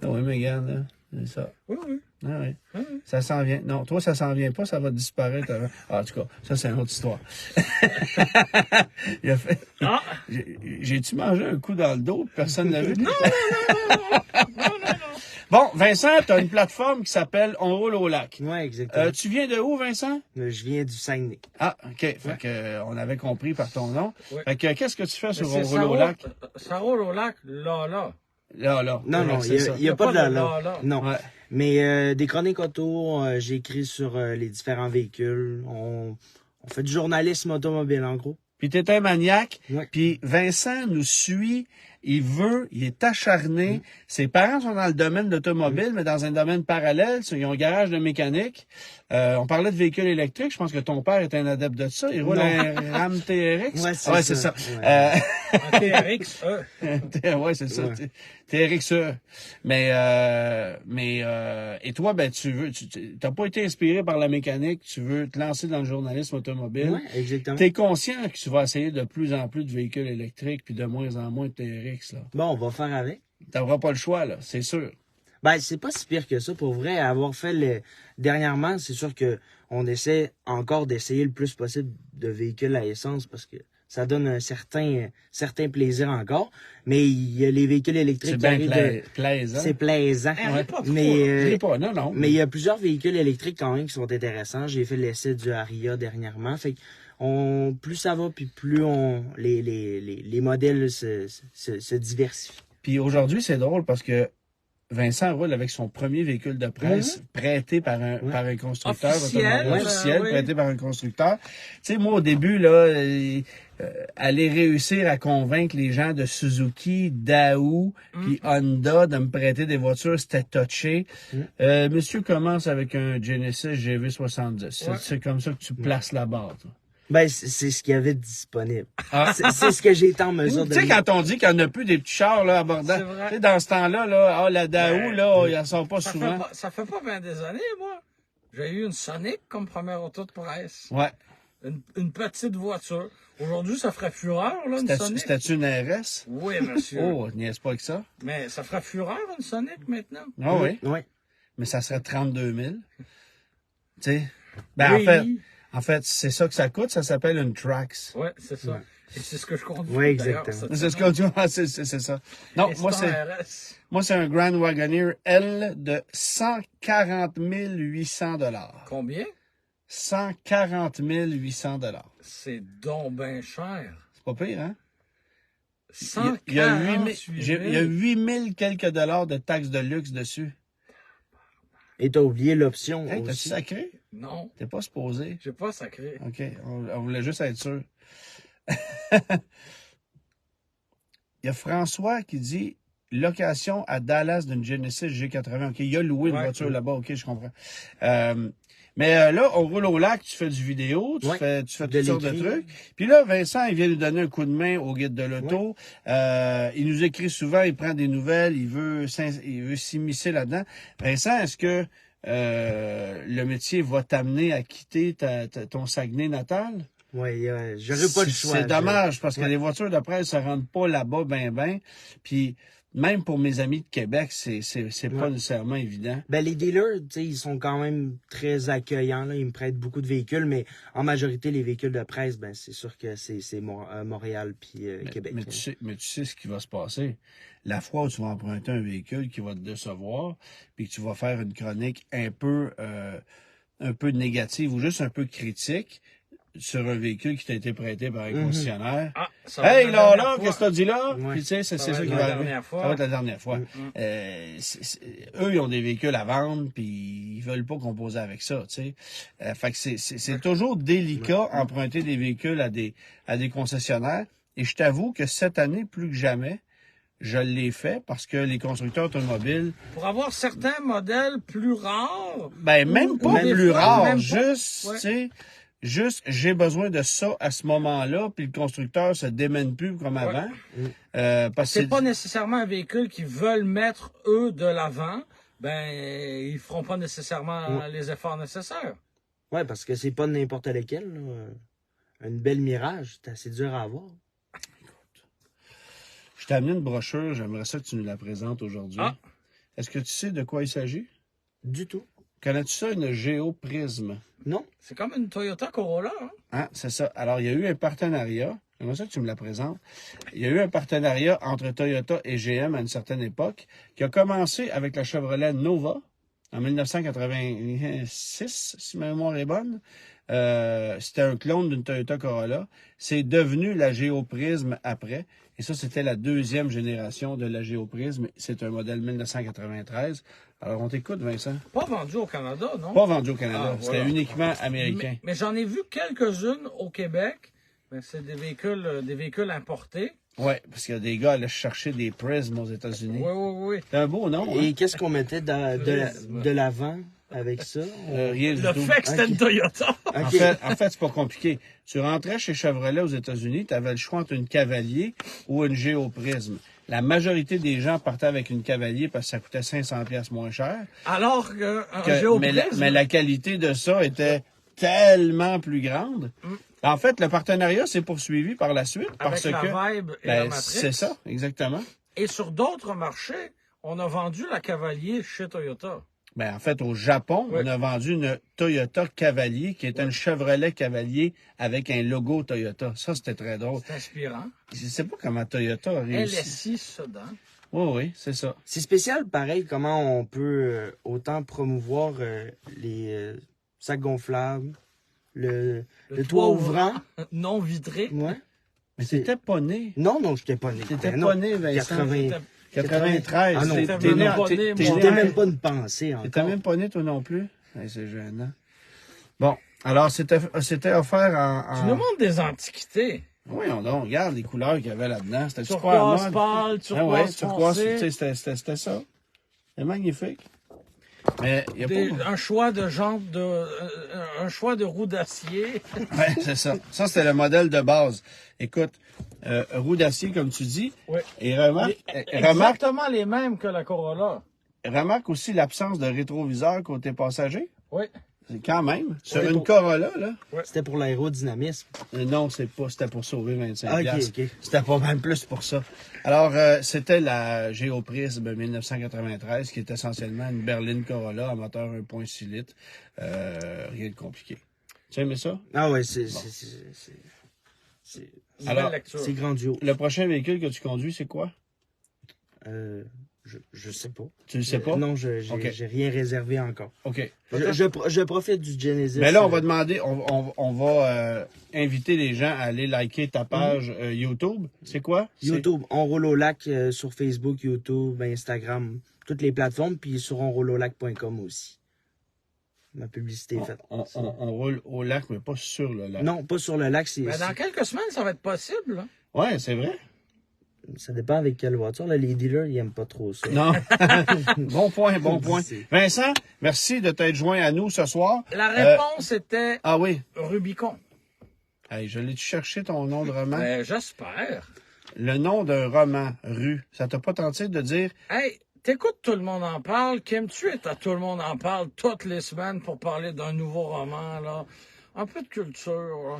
Speaker 1: Ah oui, Mégane, là. C'est ça.
Speaker 2: Oui, oui.
Speaker 1: Ah oui.
Speaker 2: Oui, oui.
Speaker 1: Ça s'en vient. Non, toi, ça s'en vient pas, ça va disparaître avant. Ah, en tout cas, ça, c'est une autre histoire. Il a fait...
Speaker 2: Ah!
Speaker 1: J'ai-tu mangé un coup dans le dos? Personne l'a vu?
Speaker 2: Non, non.
Speaker 1: Bon, Vincent, tu as une plateforme qui s'appelle On roule au lac.
Speaker 3: Oui, exactement.
Speaker 1: Tu viens de où, Vincent?
Speaker 3: Je viens du Saguenay.
Speaker 1: Ah, OK. Fait que, on avait compris par ton nom.
Speaker 2: Ouais.
Speaker 1: Fait que, qu'est-ce que tu fais sur
Speaker 2: Mais
Speaker 1: On
Speaker 2: c'est-
Speaker 1: roule au lac?
Speaker 2: Ça roule au lac, là.
Speaker 1: Là.
Speaker 3: Non, non,
Speaker 1: c'est ça.
Speaker 3: il n'y a pas de là.
Speaker 2: là.
Speaker 3: Non.
Speaker 1: Ouais.
Speaker 3: Mais des chroniques auto, j'ai écrit sur les différents véhicules. On fait du journalisme automobile, en gros.
Speaker 1: Puis t'es un maniaque.
Speaker 3: Ouais.
Speaker 1: Puis Vincent nous suit. Il est acharné. Ses parents sont dans le domaine de l'automobile, mais dans un domaine parallèle. Ils ont un garage de mécanique. On parlait de véhicules électriques. Je pense que ton père est un adepte de ça. Il roule
Speaker 3: Non.
Speaker 1: un Ram TRX.
Speaker 3: Ouais,
Speaker 1: c'est ça.
Speaker 3: Ouais.
Speaker 2: Un TRX,
Speaker 1: Ouais, c'est ça.
Speaker 3: Ouais.
Speaker 1: TRX. Et toi, ben, t'as pas été inspiré par la mécanique. Tu veux te lancer dans le journalisme automobile.
Speaker 3: Ouais, exactement.
Speaker 1: T'es conscient que tu vas essayer de plus en plus de véhicules électriques puis de moins en moins de TRX, là.
Speaker 3: Bon, on va faire avec.
Speaker 1: T'auras pas le choix, là, c'est sûr.
Speaker 3: Ben, c'est pas si pire que ça. Pour vrai, avoir fait dernièrement, c'est sûr que on essaie encore d'essayer le plus possible de véhicules à essence parce que ça donne un certain plaisir encore. Mais il y a les véhicules électriques
Speaker 1: C'est
Speaker 3: qui
Speaker 1: bien
Speaker 3: arrivent
Speaker 1: plaisant.
Speaker 3: C'est plaisant.
Speaker 2: Ouais. Pas trop,
Speaker 3: Mais,
Speaker 1: Je sais pas, non.
Speaker 3: mais il y a plusieurs véhicules électriques quand même qui sont intéressants. J'ai fait l'essai du Aria dernièrement. Fait que plus ça va, puis plus les modèles se diversifient.
Speaker 1: Puis aujourd'hui, c'est drôle parce que Vincent roule avec son premier véhicule de presse prêté par un constructeur
Speaker 2: Officiel,
Speaker 1: automobile, officiel,
Speaker 2: oui.
Speaker 1: prêté par un constructeur. Tu sais, moi, au début, là, aller réussir à convaincre les gens de Suzuki, Daewoo, puis Honda de me prêter des voitures, c'était touché. Monsieur commence avec un Genesis GV70.
Speaker 2: Ouais.
Speaker 1: C'est comme ça que tu places la barre, toi.
Speaker 3: Ben, c'est ce qu'il y avait de disponible.
Speaker 1: Ah.
Speaker 3: C'est ce que j'ai été en mesure de...
Speaker 1: Tu sais, quand on dit qu'il n'y en a plus des petits chars là, abordants,
Speaker 2: C'est vrai.
Speaker 1: tu sais, dans ce temps-là, la Daewoo, là, ils ne sort pas souvent.
Speaker 2: Ça fait pas bien des années, moi. J'ai eu une Sonic comme première auto de presse.
Speaker 1: Ouais.
Speaker 2: Une petite voiture. Aujourd'hui, ça ferait fureur, là, une Sonic.
Speaker 1: C'était une RS?
Speaker 2: Oui, monsieur.
Speaker 1: Oh, niaise pas que ça.
Speaker 2: Mais ça ferait fureur, une Sonic, maintenant.
Speaker 1: Ah oui.
Speaker 3: Ouais.
Speaker 1: Mais ça serait 32 000. Tu sais. Ben,
Speaker 2: Oui.
Speaker 1: en fait, c'est ça que ça coûte. Ça s'appelle une Trax.
Speaker 2: Ouais, c'est ça.
Speaker 3: Ouais.
Speaker 2: Et c'est ce que je conduis.
Speaker 3: Ouais,
Speaker 2: d'ailleurs,
Speaker 3: exactement.
Speaker 2: cette
Speaker 1: C'est ce
Speaker 2: semaine.
Speaker 1: que tu vois, c'est ça. Non,
Speaker 2: Et
Speaker 1: moi,
Speaker 2: c'est un RS.
Speaker 1: c'est un Grand Wagoneer L de 140 800 $.
Speaker 2: Combien?
Speaker 1: 140 800 $.
Speaker 2: C'est donc bien cher.
Speaker 1: C'est pas pire, hein?
Speaker 2: 148
Speaker 1: il y a 8 000 quelques dollars de taxes de luxe dessus.
Speaker 3: Et t'as oublié l'option
Speaker 1: Hey, t'as-tu
Speaker 3: aussi.
Speaker 1: sacré?
Speaker 2: Non,
Speaker 1: T'es pas supposé.
Speaker 2: j'ai pas sacré.
Speaker 1: OK, on voulait juste être sûr. Il y a François qui dit location à Dallas d'une Genesis G80. OK, il a loué une
Speaker 2: Ouais.
Speaker 1: voiture là-bas. OK, je comprends. Mais là, on roule au lac, tu fais du vidéo, tu
Speaker 3: Ouais.
Speaker 1: fais
Speaker 3: De
Speaker 1: toutes sortes de
Speaker 3: l'écrit.
Speaker 1: trucs. Puis là, Vincent, il vient nous donner un coup de main au guide de l'auto. Il nous écrit souvent, il prend des nouvelles, il veut s'immiscer là-dedans. Vincent, est-ce que le métier va t'amener à quitter ton Saguenay natal?
Speaker 3: Oui, j'aurais pas le choix.
Speaker 1: C'est dommage parce que
Speaker 3: Ouais.
Speaker 1: les voitures de presse ne se rendent pas là-bas ben. Puis même pour mes amis de Québec, c'est pas nécessairement évident.
Speaker 3: Ben, les dealers, tu sais, ils sont quand même très accueillants, là. Ils me prêtent beaucoup de véhicules, mais en majorité, les véhicules de presse, ben, c'est sûr que c'est Montréal puis Québec.
Speaker 1: Mais tu sais ce qui va se passer. La fois où tu vas emprunter un véhicule qui va te décevoir, puis que tu vas faire une chronique un peu négative ou juste un peu critique sur un véhicule qui t'a été prêté par un concessionnaire.
Speaker 2: Ah, ça va
Speaker 1: Hey,
Speaker 2: être la
Speaker 1: là,
Speaker 2: dernière fois.
Speaker 1: qu'est-ce que t'as dit là?
Speaker 3: Ouais.
Speaker 1: Puis tu sais, c'est
Speaker 2: Ça
Speaker 1: ça
Speaker 2: va
Speaker 1: qui
Speaker 2: être
Speaker 1: va
Speaker 2: la
Speaker 1: arriver.
Speaker 2: dernière fois.
Speaker 1: Ça va être la dernière fois.
Speaker 2: Mm.
Speaker 1: Eux, ils ont des véhicules à vendre, puis ils veulent pas composer avec ça, tu sais. Fait que c'est toujours délicat emprunter des véhicules à des concessionnaires. Et je t'avoue que cette année, plus que jamais, je l'ai fait parce que les constructeurs automobiles,
Speaker 2: Pour avoir certains modèles plus rares.
Speaker 1: ben même
Speaker 2: Ou
Speaker 1: pas
Speaker 2: des
Speaker 1: plus
Speaker 2: fois,
Speaker 1: rare,
Speaker 2: même pas.
Speaker 1: juste,
Speaker 2: Ouais.
Speaker 1: tu sais, juste j'ai besoin de ça à ce moment-là, puis le constructeur se démène plus comme avant. Parce que
Speaker 2: C'est pas nécessairement un véhicule qu'ils veulent mettre, eux, de l'avant. Ben, ils feront pas nécessairement les efforts nécessaires.
Speaker 3: Ouais, parce que c'est pas n'importe lequel, là. Une belle Mirage, c'est assez dur à avoir.
Speaker 1: je t'ai amené une brochure, j'aimerais ça que tu nous la présentes aujourd'hui.
Speaker 2: Ah.
Speaker 1: Est-ce que tu sais de quoi il s'agit?
Speaker 3: Du tout.
Speaker 1: Connais-tu ça, une géoprisme?
Speaker 3: Non?
Speaker 2: C'est comme une Toyota Corolla, hein?
Speaker 1: Hein, c'est ça. Alors, il y a eu un partenariat. J'aimerais ça que tu me la présentes. Il y a eu un partenariat entre Toyota et GM à une certaine époque qui a commencé avec la Chevrolet Nova en 1986, si ma mémoire est bonne. C'était un clone d'une Toyota Corolla. C'est devenu la Géoprisme après. Et ça, c'était la deuxième génération de la Géoprisme. C'est un modèle 1993. Alors, on t'écoute, Vincent.
Speaker 2: Pas vendu au Canada, non?
Speaker 1: Pas vendu au Canada.
Speaker 2: Ah,
Speaker 1: C'était
Speaker 2: voilà.
Speaker 1: uniquement américain.
Speaker 2: Mais j'en ai vu quelques-unes au Québec. Mais c'est des véhicules importés.
Speaker 1: Oui, parce qu'il y a des gars à aller chercher des Prism aux États-Unis.
Speaker 2: Oui, oui, oui.
Speaker 1: C'est un beau nom, hein?
Speaker 3: Et qu'est-ce qu'on mettait de l'avant avec ça?
Speaker 1: Rien du
Speaker 2: Le
Speaker 1: tout.
Speaker 2: fait que c'était une Toyota.
Speaker 1: En
Speaker 3: OK.
Speaker 1: fait, c'est pas compliqué. Tu rentrais chez Chevrolet aux États-Unis, tu avais le choix entre une Cavalier ou une Géoprisme. La majorité des gens partaient avec une Cavalier parce que ça coûtait 500$ moins cher.
Speaker 2: Alors qu'un
Speaker 1: Mais
Speaker 2: Géoprisme...
Speaker 1: la qualité de ça était tellement plus grande. En fait, le partenariat s'est poursuivi par la suite parce
Speaker 2: avec
Speaker 1: que...
Speaker 2: la Vibe et la Matrix.
Speaker 1: c'est ça, exactement.
Speaker 2: Et sur d'autres marchés, on a vendu la Cavalier chez Toyota.
Speaker 1: En fait, au Japon,
Speaker 2: Oui.
Speaker 1: on a vendu une Toyota Cavalier qui est une Chevrolet Cavalier avec un logo Toyota. Ça, c'était très drôle.
Speaker 2: C'est inspirant.
Speaker 1: Je sais pas comment Toyota a réussi.
Speaker 2: LSI Sedan.
Speaker 1: Oui, c'est ça.
Speaker 3: C'est spécial, pareil, comment on peut autant promouvoir les sacs gonflables, le toit ouvrant.
Speaker 2: Non vitré.
Speaker 3: Ouais.
Speaker 1: Mais t'étais pas né.
Speaker 3: Non, je n'étais pas né.
Speaker 1: T'étais
Speaker 3: Non.
Speaker 1: pas né, Vincent.
Speaker 3: 80.
Speaker 1: 93.
Speaker 3: Ah non,
Speaker 1: T'es
Speaker 2: t'étais
Speaker 1: né
Speaker 2: même
Speaker 1: en-
Speaker 2: pas né,
Speaker 1: t'es-
Speaker 2: moi.
Speaker 3: J'étais même pas une pensée
Speaker 1: T'étais
Speaker 3: encore.
Speaker 1: même pas né, toi non plus? C'est gênant. Bon, alors c'était offert
Speaker 2: Tu nous montres des antiquités.
Speaker 1: Oui, on regarde les couleurs qu'il y avait là-dedans. C'était super à
Speaker 2: Turquoise
Speaker 1: mode.
Speaker 2: pâle, turquoise
Speaker 1: turquoise, tu
Speaker 2: foncé.
Speaker 1: sais, c'était ça. C'est magnifique. Mais il y a pas...
Speaker 2: Un choix de jantes un choix de roues d'acier.
Speaker 1: Ouais, c'est ça. Ça, c'était le modèle de base. Écoute, roue d'acier, comme tu dis.
Speaker 2: Oui.
Speaker 1: Et remarque
Speaker 2: Exactement les mêmes que la Corolla.
Speaker 1: aussi l'absence de rétroviseur côté passager.
Speaker 2: Oui.
Speaker 1: C'est quand même. Sur
Speaker 3: Oui,
Speaker 1: une
Speaker 3: pour-
Speaker 1: Corolla, là.
Speaker 3: C'était pour l'aérodynamisme.
Speaker 1: Non, c'était pour sauver 25
Speaker 3: Ah, ok,
Speaker 1: piastres.
Speaker 3: ok.
Speaker 1: C'était pas mal plus pour ça. Alors, c'était la Géoprisme 1993, qui est essentiellement une berline Corolla à moteur 1.6 litres. Rien de compliqué. Tu as aimé ça?
Speaker 3: Ah ouais,
Speaker 1: Alors,
Speaker 2: Belle lecture.
Speaker 3: c'est grandiose.
Speaker 1: Le prochain véhicule que tu conduis, c'est quoi?
Speaker 3: Je sais pas.
Speaker 1: Tu le sais pas?
Speaker 3: Non, j'ai
Speaker 1: Ok.
Speaker 3: rien réservé encore.
Speaker 1: OK.
Speaker 3: Je profite du Genesis.
Speaker 1: Mais là, on va demander, on va inviter les gens à aller liker ta page YouTube. C'est quoi?
Speaker 3: YouTube, On roule au lac sur Facebook, YouTube, Instagram, toutes les plateformes, puis sur onrouleaulac.com aussi. Ma publicité est faite.
Speaker 1: On roule au lac, mais pas sur le lac.
Speaker 3: Non, pas sur le lac,
Speaker 2: Mais dans quelques semaines, ça va être possible. Là.
Speaker 1: Ouais, c'est vrai.
Speaker 3: ça dépend avec quelle voiture. Là, les dealers, ils aiment pas trop ça.
Speaker 1: Non. Bon point.
Speaker 3: C'est-
Speaker 1: Vincent, merci de t'être joint à nous ce soir.
Speaker 2: La réponse était
Speaker 1: Ah oui.
Speaker 2: Rubicon.
Speaker 1: Hey, je l'ai cherché ton nom de roman.
Speaker 2: Ben, j'espère.
Speaker 1: Le nom d'un roman, Rue. Ça t'a pas tenté de dire,
Speaker 2: Hey, t'écoutes Tout le monde en parle. Kim, tu es à Tout le monde en parle toutes les semaines pour parler d'un nouveau roman, là. Un peu de culture, là.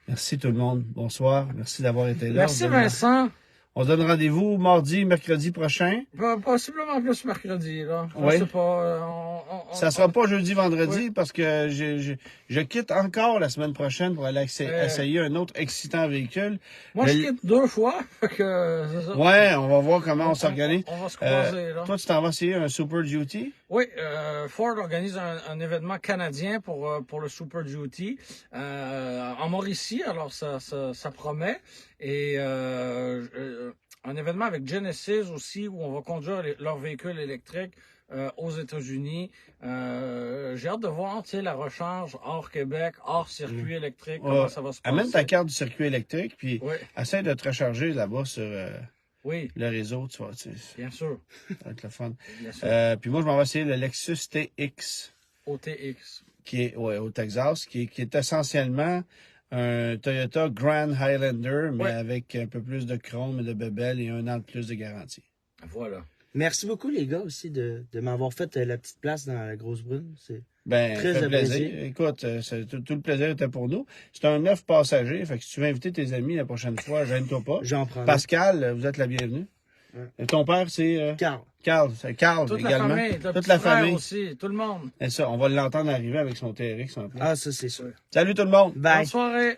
Speaker 1: merci tout le monde. Bonsoir. Merci d'avoir été là.
Speaker 2: Merci, Vincent.
Speaker 1: On se donne rendez-vous mardi, mercredi prochain.
Speaker 2: Possiblement plus mercredi, là. Je
Speaker 1: Oui.
Speaker 2: sais pas.
Speaker 1: Ça sera pas jeudi, vendredi, parce que je quitte encore la semaine prochaine pour aller essayer un autre excitant véhicule.
Speaker 2: Moi, je quitte 2 fois. Fait que, c'est ça.
Speaker 1: Ouais, on va voir comment on s'organise.
Speaker 2: On va se croiser, là.
Speaker 1: Toi, tu t'en vas essayer un Super Duty?
Speaker 2: Oui, Ford organise un événement canadien pour le Super Duty en Mauricie, alors ça promet. Et un événement avec Genesis aussi, où on va conduire leurs véhicules électriques aux États-Unis. J'ai hâte de voir la recharge hors Québec, hors circuit électrique, comment ça va se passer.
Speaker 1: Amène ta carte du circuit électrique, puis
Speaker 2: Oui,
Speaker 1: essaie de te recharger là-bas sur
Speaker 2: oui,
Speaker 1: le réseau. Tu vois,
Speaker 2: bien sûr.
Speaker 1: ça va être le fun.
Speaker 2: Bien sûr.
Speaker 1: Puis moi, je m'en vais essayer le Lexus TX,
Speaker 2: OTX.
Speaker 1: qui est au Texas, qui est essentiellement un Toyota Grand Highlander, mais
Speaker 2: Ouais.
Speaker 1: avec un peu plus de chrome et de bébelle et 1 an de plus de garantie.
Speaker 2: Voilà.
Speaker 3: Merci beaucoup, les gars, aussi, de m'avoir fait la petite place dans la grosse brune. C'est
Speaker 1: Ben,
Speaker 3: Très
Speaker 1: ça fait plaisir.
Speaker 3: apprécié.
Speaker 1: Écoute, tout le plaisir était pour nous. C'est un 9 passagers, fait que si tu veux inviter tes amis la prochaine fois, gêne-toi pas.
Speaker 3: J'en prends.
Speaker 1: Pascal, vous êtes la bienvenue. Et ton père, c'est
Speaker 3: Carl.
Speaker 1: Carl. C'est Carl
Speaker 2: Toute la
Speaker 1: également.
Speaker 2: famille, t'as
Speaker 1: Toute
Speaker 2: petit
Speaker 1: la
Speaker 2: frère
Speaker 1: famille.
Speaker 2: aussi, tout le monde.
Speaker 1: Et ça, on va l'entendre arriver avec son TRX en plus.
Speaker 3: Ah, ça, c'est sûr.
Speaker 1: Salut tout le monde.
Speaker 3: Bye.
Speaker 2: Bonne soirée.